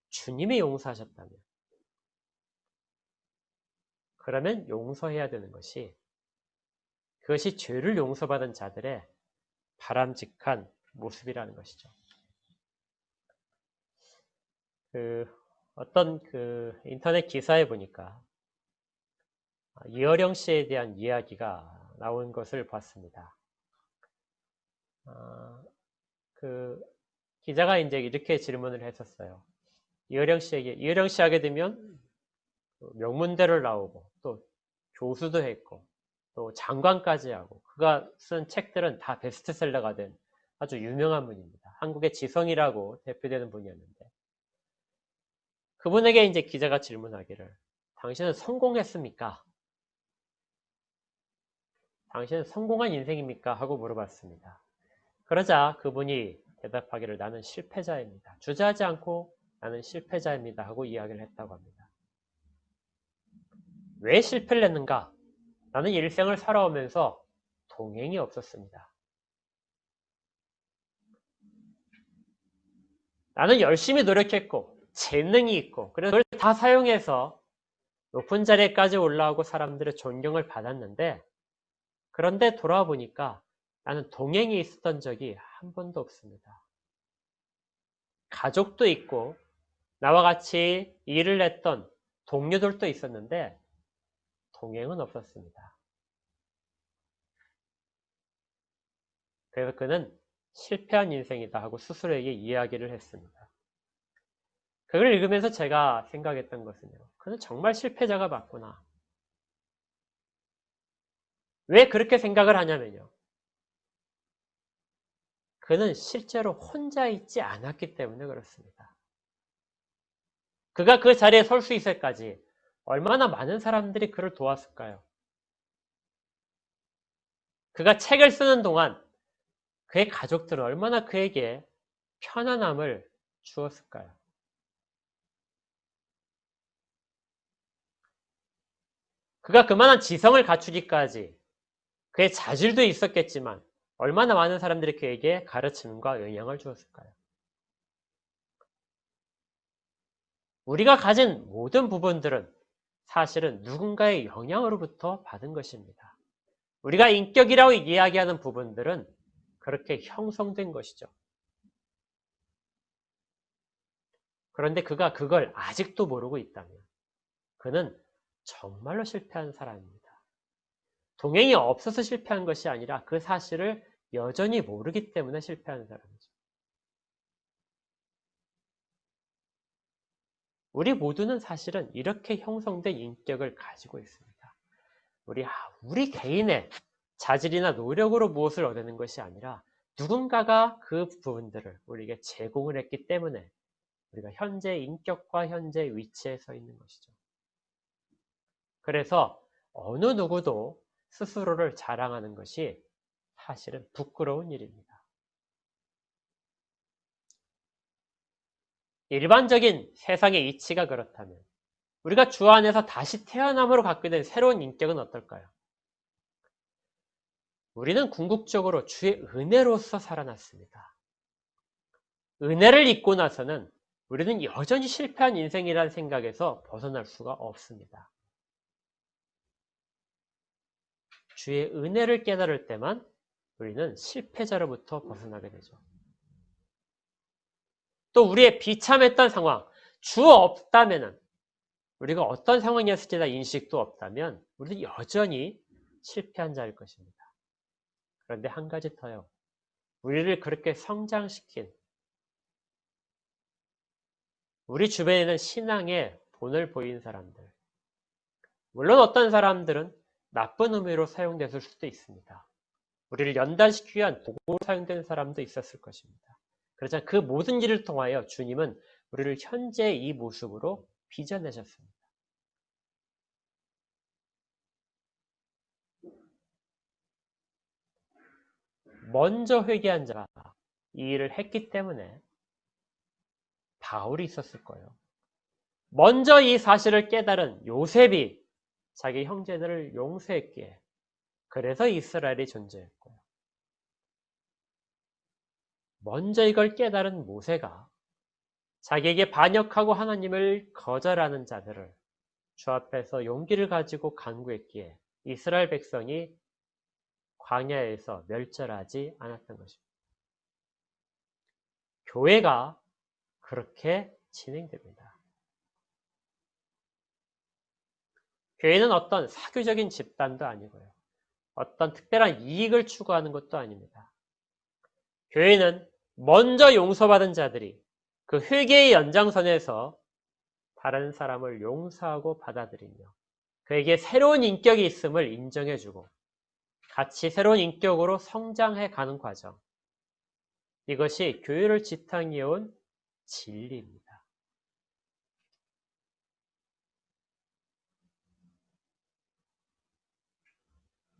주님이 용서하셨다면 그러면 용서해야 되는 것이 그것이 죄를 용서받은 자들의 바람직한 모습이라는 것이죠. 어떤 인터넷 기사에 보니까 이어령 씨에 대한 이야기가 나온 것을 봤습니다. 기자가 이제 이렇게 질문을 했었어요. 이어령 씨 하게 되면 명문대를 나오고 또 교수도 했고 또 장관까지 하고 그가 쓴 책들은 다 베스트셀러가 된 아주 유명한 분입니다. 한국의 지성이라고 대표되는 분이었는데 그분에게 이제 기자가 질문하기를 당신은 성공했습니까? 당신은 성공한 인생입니까? 하고 물어봤습니다. 그러자 그분이 대답하기를 나는 실패자입니다. 주저하지 않고 나는 실패자입니다. 하고 이야기를 했다고 합니다. 왜 실패를 했는가? 나는 일생을 살아오면서 동행이 없었습니다. 나는 열심히 노력했고 재능이 있고 그래서 그걸 다 사용해서 높은 자리에까지 올라오고 사람들의 존경을 받았는데 그런데 돌아보니까 나는 동행이 있었던 적이 한 번도 없습니다. 가족도 있고 나와 같이 일을 했던 동료들도 있었는데 동행은 없었습니다. 그래서 그는 실패한 인생이다 하고 스스로에게 이야기를 했습니다. 그걸 읽으면서 제가 생각했던 것은요. 그는 정말 실패자가 맞구나. 왜 그렇게 생각을 하냐면요. 그는 실제로 혼자 있지 않았기 때문에 그렇습니다. 그가 그 자리에 설 수 있을까지 얼마나 많은 사람들이 그를 도왔을까요? 그가 책을 쓰는 동안 그의 가족들은 얼마나 그에게 편안함을 주었을까요? 그가 그만한 지성을 갖추기까지 그의 자질도 있었겠지만 얼마나 많은 사람들이 그에게 가르침과 영향을 주었을까요? 우리가 가진 모든 부분들은 사실은 누군가의 영향으로부터 받은 것입니다. 우리가 인격이라고 이야기하는 부분들은 그렇게 형성된 것이죠. 그런데 그가 그걸 아직도 모르고 있다면 그는 정말로 실패한 사람입니다. 동행이 없어서 실패한 것이 아니라 그 사실을 여전히 모르기 때문에 실패하는 사람이죠. 우리 모두는 사실은 이렇게 형성된 인격을 가지고 있습니다. 우리 개인의 자질이나 노력으로 무엇을 얻는 것이 아니라 누군가가 그 부분들을 우리에게 제공을 했기 때문에 우리가 현재 인격과 현재 위치에 서 있는 것이죠. 그래서 어느 누구도 스스로를 자랑하는 것이 사실은 부끄러운 일입니다. 일반적인 세상의 이치가 그렇다면 우리가 주 안에서 다시 태어남으로 갖게 된 새로운 인격은 어떨까요? 우리는 궁극적으로 주의 은혜로서 살아났습니다. 은혜를 잊고 나서는 우리는 여전히 실패한 인생이라는 생각에서 벗어날 수가 없습니다. 주의 은혜를 깨달을 때만 우리는 실패자로부터 벗어나게 되죠. 또 우리의 비참했던 상황, 주 없다면은 우리가 어떤 상황이었을지 다 인식도 없다면 우리는 여전히 실패한 자일 것입니다. 그런데 한 가지 더요. 우리를 그렇게 성장시킨 우리 주변에는 신앙의 본을 보인 사람들. 물론 어떤 사람들은 나쁜 의미로 사용됐을 수도 있습니다. 우리를 연단시키기 위한 도구로 사용된 사람도 있었을 것입니다. 그러자 그 모든 일을 통하여 주님은 우리를 현재 이 모습으로 빚어내셨습니다. 먼저 회개한 자가 이 일을 했기 때문에 바울이 있었을 거예요. 먼저 이 사실을 깨달은 요셉이 자기 형제들을 용서했기에 그래서 이스라엘이 존재했고요. 먼저 이걸 깨달은 모세가 자기에게 반역하고 하나님을 거절하는 자들을 주 앞에서 용기를 가지고 간구했기에 이스라엘 백성이 광야에서 멸절하지 않았던 것입니다. 교회가 그렇게 진행됩니다. 교회는 어떤 사교적인 집단도 아니고요. 어떤 특별한 이익을 추구하는 것도 아닙니다. 교회는 먼저 용서받은 자들이 그 회개의 연장선에서 다른 사람을 용서하고 받아들이며 그에게 새로운 인격이 있음을 인정해주고 같이 새로운 인격으로 성장해 가는 과정. 이것이 교회를 지탱해온 진리입니다.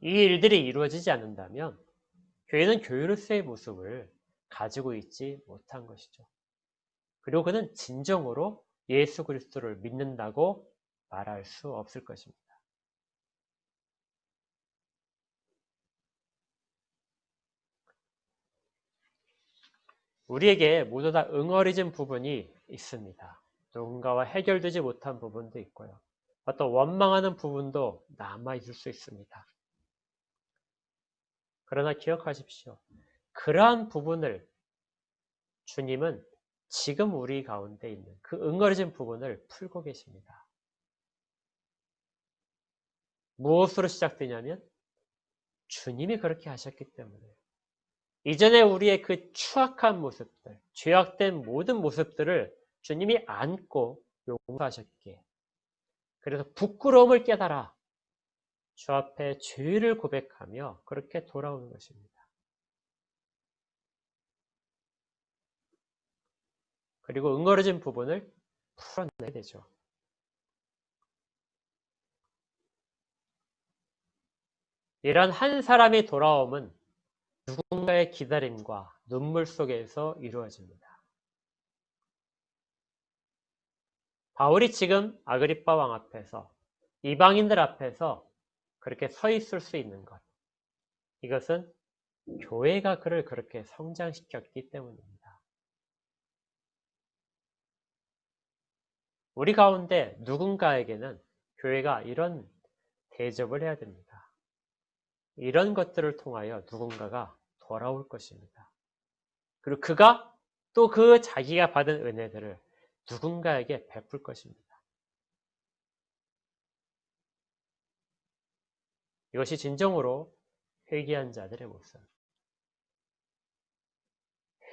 이 일들이 이루어지지 않는다면 교회는 교회로서의 모습을 가지고 있지 못한 것이죠. 그리고 그는 진정으로 예수 그리스도를 믿는다고 말할 수 없을 것입니다. 우리에게 모두 다 응어리진 부분이 있습니다. 누군가와 해결되지 못한 부분도 있고요. 또 원망하는 부분도 남아있을 수 있습니다. 그러나 기억하십시오. 그러한 부분을 주님은 지금 우리 가운데 있는 그 응어리진 부분을 풀고 계십니다. 무엇으로 시작되냐면 주님이 그렇게 하셨기 때문에 이전에 우리의 그 추악한 모습들, 죄악된 모든 모습들을 주님이 안고 용서하셨기에 그래서 부끄러움을 깨달아 주 앞에 죄를 고백하며 그렇게 돌아오는 것입니다. 그리고 응어려진 부분을 풀어내야 되죠. 이런 한 사람의 돌아옴은 누군가의 기다림과 눈물 속에서 이루어집니다. 바울이 지금 아그리빠 왕 앞에서 이방인들 앞에서 그렇게 서 있을 수 있는 것. 이것은 교회가 그를 그렇게 성장시켰기 때문입니다. 우리 가운데 누군가에게는 교회가 이런 대접을 해야 됩니다. 이런 것들을 통하여 누군가가 돌아올 것입니다. 그리고 그가 또 그 자기가 받은 은혜들을 누군가에게 베풀 것입니다. 이것이 진정으로 회개한 자들의 모습.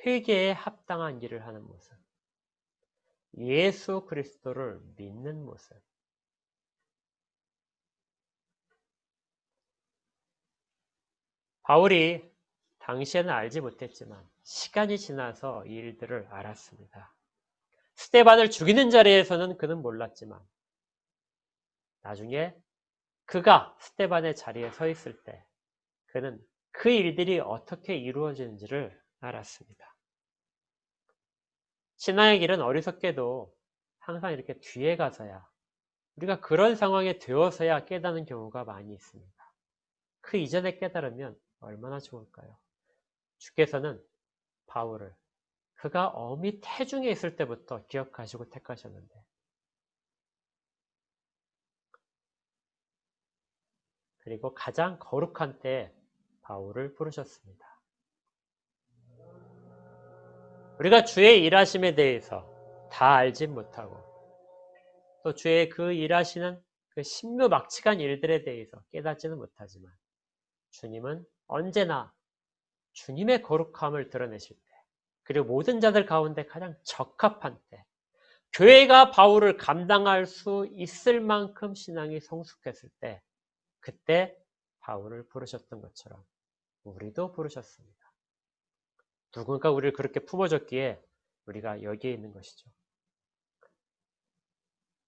회개에 합당한 일을 하는 모습. 예수 그리스도를 믿는 모습. 바울이 당시에는 알지 못했지만 시간이 지나서 이 일들을 알았습니다. 스데반을 죽이는 자리에서는 그는 몰랐지만 나중에 그가 스데반의 자리에 서 있을 때 그는 그 일들이 어떻게 이루어지는지를 알았습니다. 신앙의 길은 어리석게도 항상 이렇게 뒤에 가서야 우리가 그런 상황에 되어서야 깨닫는 경우가 많이 있습니다. 그 이전에 깨달으면 얼마나 좋을까요? 주께서는 바울을 그가 어미 태중에 있을 때부터 기억하시고 택하셨는데, 그리고 가장 거룩한 때에 바울을 부르셨습니다. 우리가 주의 일하심에 대해서 다 알진 못하고 또 주의 그 일하시는 그 신묘막측한 일들에 대해서 깨닫지는 못하지만, 주님은 언제나 주님의 거룩함을 드러내실 때, 그리고 모든 자들 가운데 가장 적합한 때, 교회가 바울을 감당할 수 있을 만큼 신앙이 성숙했을 때, 그때 바울을 부르셨던 것처럼 우리도 부르셨습니다. 누군가 우리를 그렇게 품어줬기에 우리가 여기에 있는 것이죠.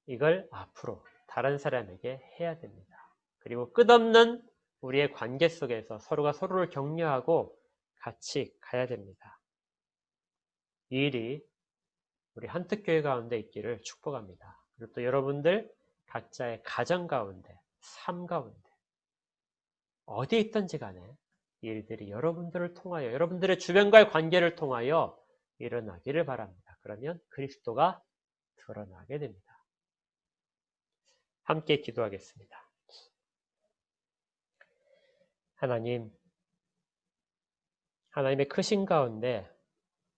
이걸 앞으로 다른 사람에게 해야 됩니다. 그리고 끝없는 우리의 관계 속에서 서로가 서로를 격려하고 같이 가야 됩니다. 이 일이 우리 한특교회 가운데 있기를 축복합니다. 그리고 또 여러분들 각자의 가정 가운데, 삶 가운데 어디에 있든지 간에 일들이 여러분들을 통하여, 여러분들의 주변과의 관계를 통하여 일어나기를 바랍니다. 그러면 그리스도가 드러나게 됩니다. 함께 기도하겠습니다. 하나님, 하나님의 크신 가운데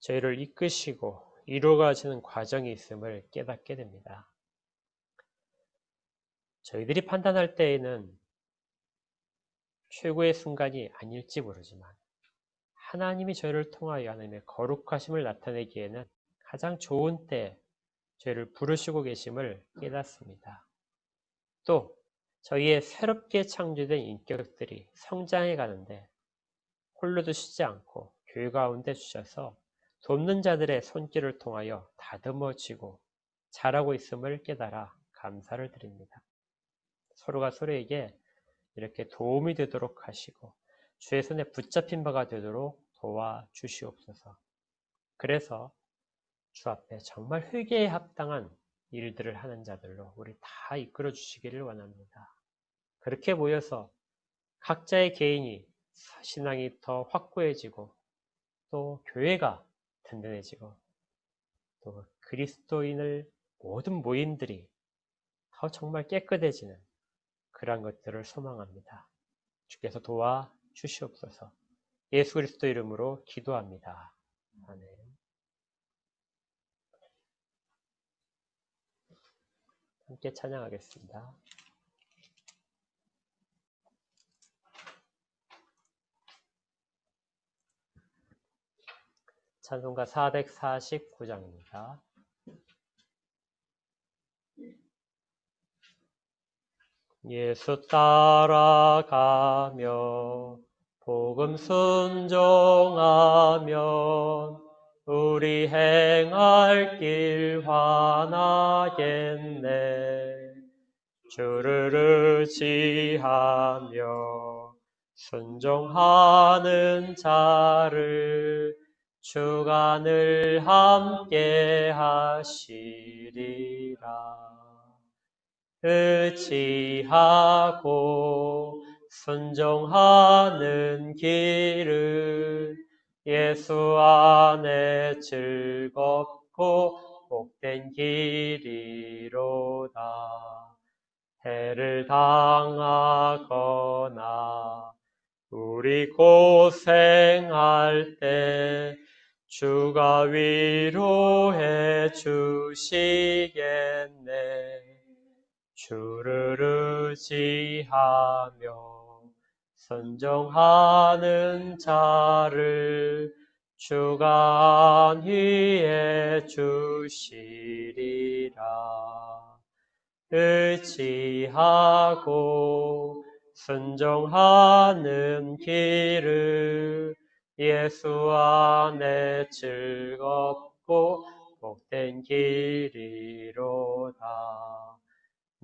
저희를 이끄시고 이루어가시는 과정이 있음을 깨닫게 됩니다. 저희들이 판단할 때에는 최고의 순간이 아닐지 모르지만, 하나님이 저희를 통하여 하나님의 거룩하심을 나타내기에는 가장 좋은 때 저희를 부르시고 계심을 깨닫습니다. 또 저희의 새롭게 창조된 인격들이 성장해 가는데 홀로 두시지 않고 교회 가운데 주셔서 돕는 자들의 손길을 통하여 다듬어지고 자라고 있음을 깨달아 감사를 드립니다. 서로가 서로에게 이렇게 도움이 되도록 하시고 주의 손에 붙잡힌 바가 되도록 도와주시옵소서. 그래서 주 앞에 정말 회개에 합당한 일들을 하는 자들로 우리 다 이끌어 주시기를 원합니다. 그렇게 모여서 각자의 개인이 신앙이 더 확고해지고 또 교회가 든든해지고 또 그리스도인을 모든 모임들이 더 정말 깨끗해지는 그러한 것들을 소망합니다. 주께서 도와주시옵소서. 예수 그리스도 이름으로 기도합니다. 아멘. 함께 찬양하겠습니다. 찬송가 449장입니다. 예수 따라가며 복음 순종하면 우리 행할 길 환하겠네. 주를 의지하며 순종하는 자를 주가 늘 함께 하시리라. 의지하고 순종하는 길은 예수 안에 즐겁고 복된 길이로다. 해를 당하거나 우리 고생할 때 주가 위로해 주시겠네. 주를 의지하며 순종하는 자를 주가 안위해 주시리라. 의지하고 순종하는 길을 예수 안에 즐겁고 복된 길이로다.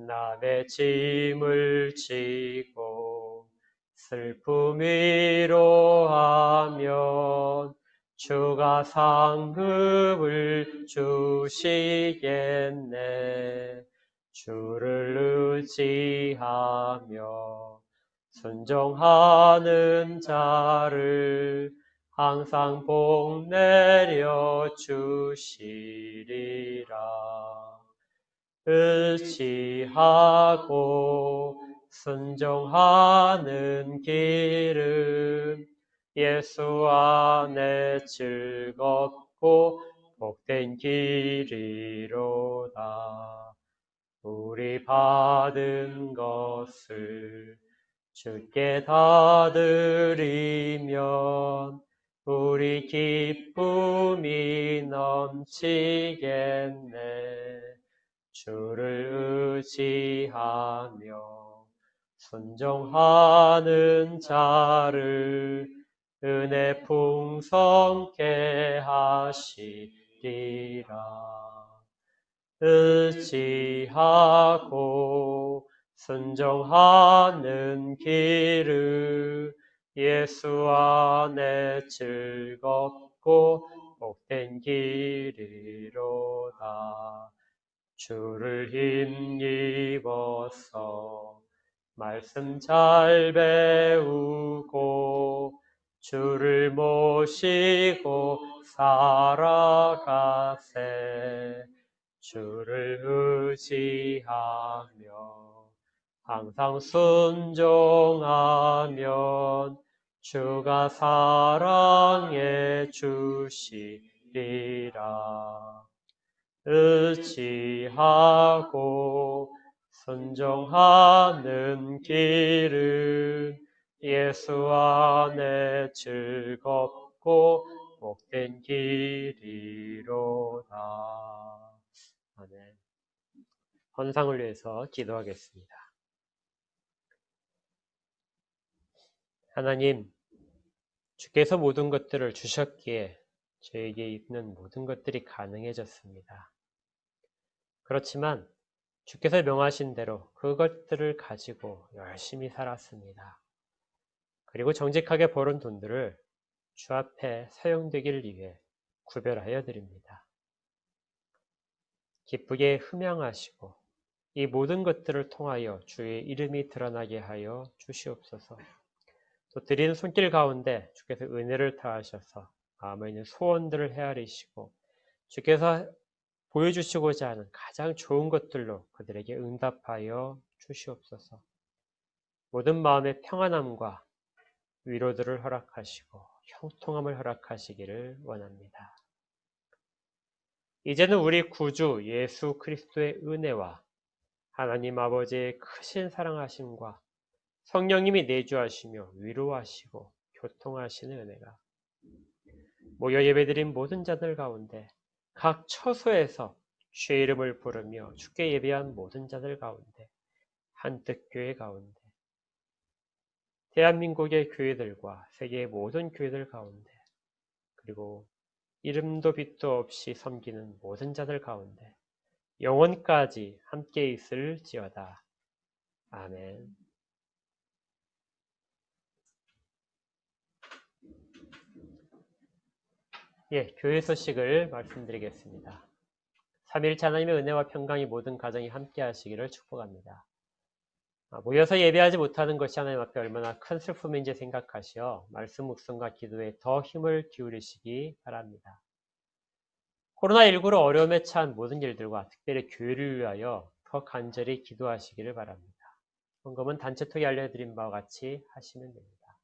남의 짐을 지고 슬픔 위로하면 주가 상급을 주시겠네. 주를 의지하며 순종하는 자를 항상 복 내려 주시리라. 의지하고 순종하는 길은 예수 안에 즐겁고 복된 길이로다. 우리 받은 것을 주께 다 드리면 우리 기쁨이 넘치겠네. 주를 의지하며 순종하는 자를 은혜 풍성케 하시리라. 의지하고 순종하는 길을 예수 안에 즐겁고 복된 길이로다. 주를 힘입어서 말씀 잘 배우고 주를 모시고 살아가세. 주를 의지하며 항상 순종하면 주가 사랑해 주시리라. 의지하고 순종하는 길은 예수 안에 즐겁고 복된 길이로다. 아멘. 헌상을 위해서 기도하겠습니다. 하나님, 주께서 모든 것들을 주셨기에 저에게 있는 모든 것들이 가능해졌습니다. 그렇지만 주께서 명하신 대로 그것들을 가지고 열심히 살았습니다. 그리고 정직하게 벌은 돈들을 주 앞에 사용되기를 위해 구별하여 드립니다. 기쁘게 흠양하시고 이 모든 것들을 통하여 주의 이름이 드러나게 하여 주시옵소서. 또 드리는 손길 가운데 주께서 은혜를 다하셔서 마음에 있는 소원들을 헤아리시고 주께서 보여주시고자 하는 가장 좋은 것들로 그들에게 응답하여 주시옵소서. 모든 마음의 평안함과 위로들을 허락하시고 형통함을 허락하시기를 원합니다. 이제는 우리 구주 예수 그리스도의 은혜와 하나님 아버지의 크신 사랑하심과 성령님이 내주하시며 위로하시고 교통하시는 은혜가 모여 예배드린 모든 자들 가운데 각 처소에서 주의 이름을 부르며 주께 예배한 모든 자들 가운데 한뜻교회 가운데 대한민국의 교회들과 세계의 모든 교회들 가운데 그리고 이름도 빛도 없이 섬기는 모든 자들 가운데 영원까지 함께 있을지어다. 아멘. 교회 소식을 말씀드리겠습니다. 삼위일체 하나님의 은혜와 평강이 모든 가정이 함께 하시기를 축복합니다. 모여서 예배하지 못하는 것이 하나님 앞에 얼마나 큰 슬픔인지 생각하시어 말씀 묵상과 기도에 더 힘을 기울이시기 바랍니다. 코로나19로 어려움에 처한 모든 일들과 특별히 교회를 위하여 더 간절히 기도하시기를 바랍니다. 헌금은 단체톡에 알려드린 바와 같이 하시면 됩니다.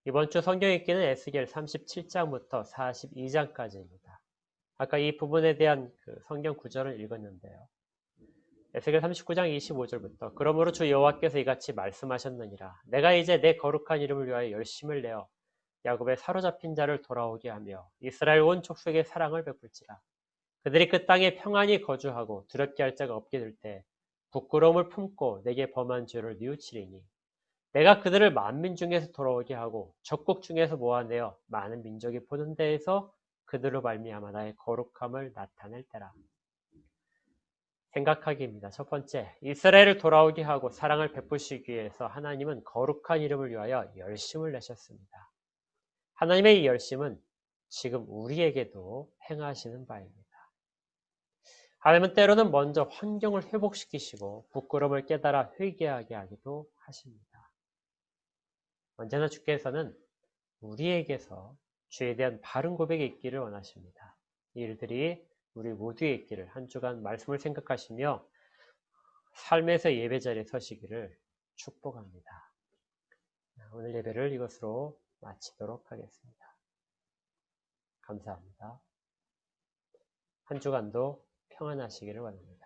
이번 주 성경 읽기는 에스겔 37장부터 42장까지입니다. 아까 이 부분에 대한 성경 구절을 읽었는데요. 에스겔 39장 25절부터 그러므로 주 여호와께서 이같이 말씀하셨느니라. 내가 이제 내 거룩한 이름을 위하여 열심을 내어 야곱의 사로잡힌 자를 돌아오게 하며 이스라엘 온 족속의 사랑을 베풀지라. 그들이 그 땅에 평안히 거주하고 두렵게 할 자가 없게 될 때 부끄러움을 품고 내게 범한 죄를 뉘우치리니 내가 그들을 만민 중에서 돌아오게 하고 적국 중에서 모아내어 많은 민족이 보는 데에서 그들로 말미암아 나의 거룩함을 나타낼 때라. 생각하기입니다. 첫 번째, 이스라엘을 돌아오게 하고 사랑을 베푸시기 위해서 하나님은 거룩한 이름을 위하여 열심을 내셨습니다. 하나님의 이 열심은 지금 우리에게도 행하시는 바입니다. 하나님은 때로는 먼저 환경을 회복시키시고 부끄러움을 깨달아 회개하게 하기도 하십니다. 언제나 주께서는 우리에게서 주에 대한 바른 고백이 있기를 원하십니다. 이 일들이 우리 모두에 있기를 한 주간 말씀을 생각하시며 삶에서 예배 자리에 서시기를 축복합니다. 오늘 예배를 이것으로 마치도록 하겠습니다. 감사합니다. 한 주간도 평안하시기를 바랍니다.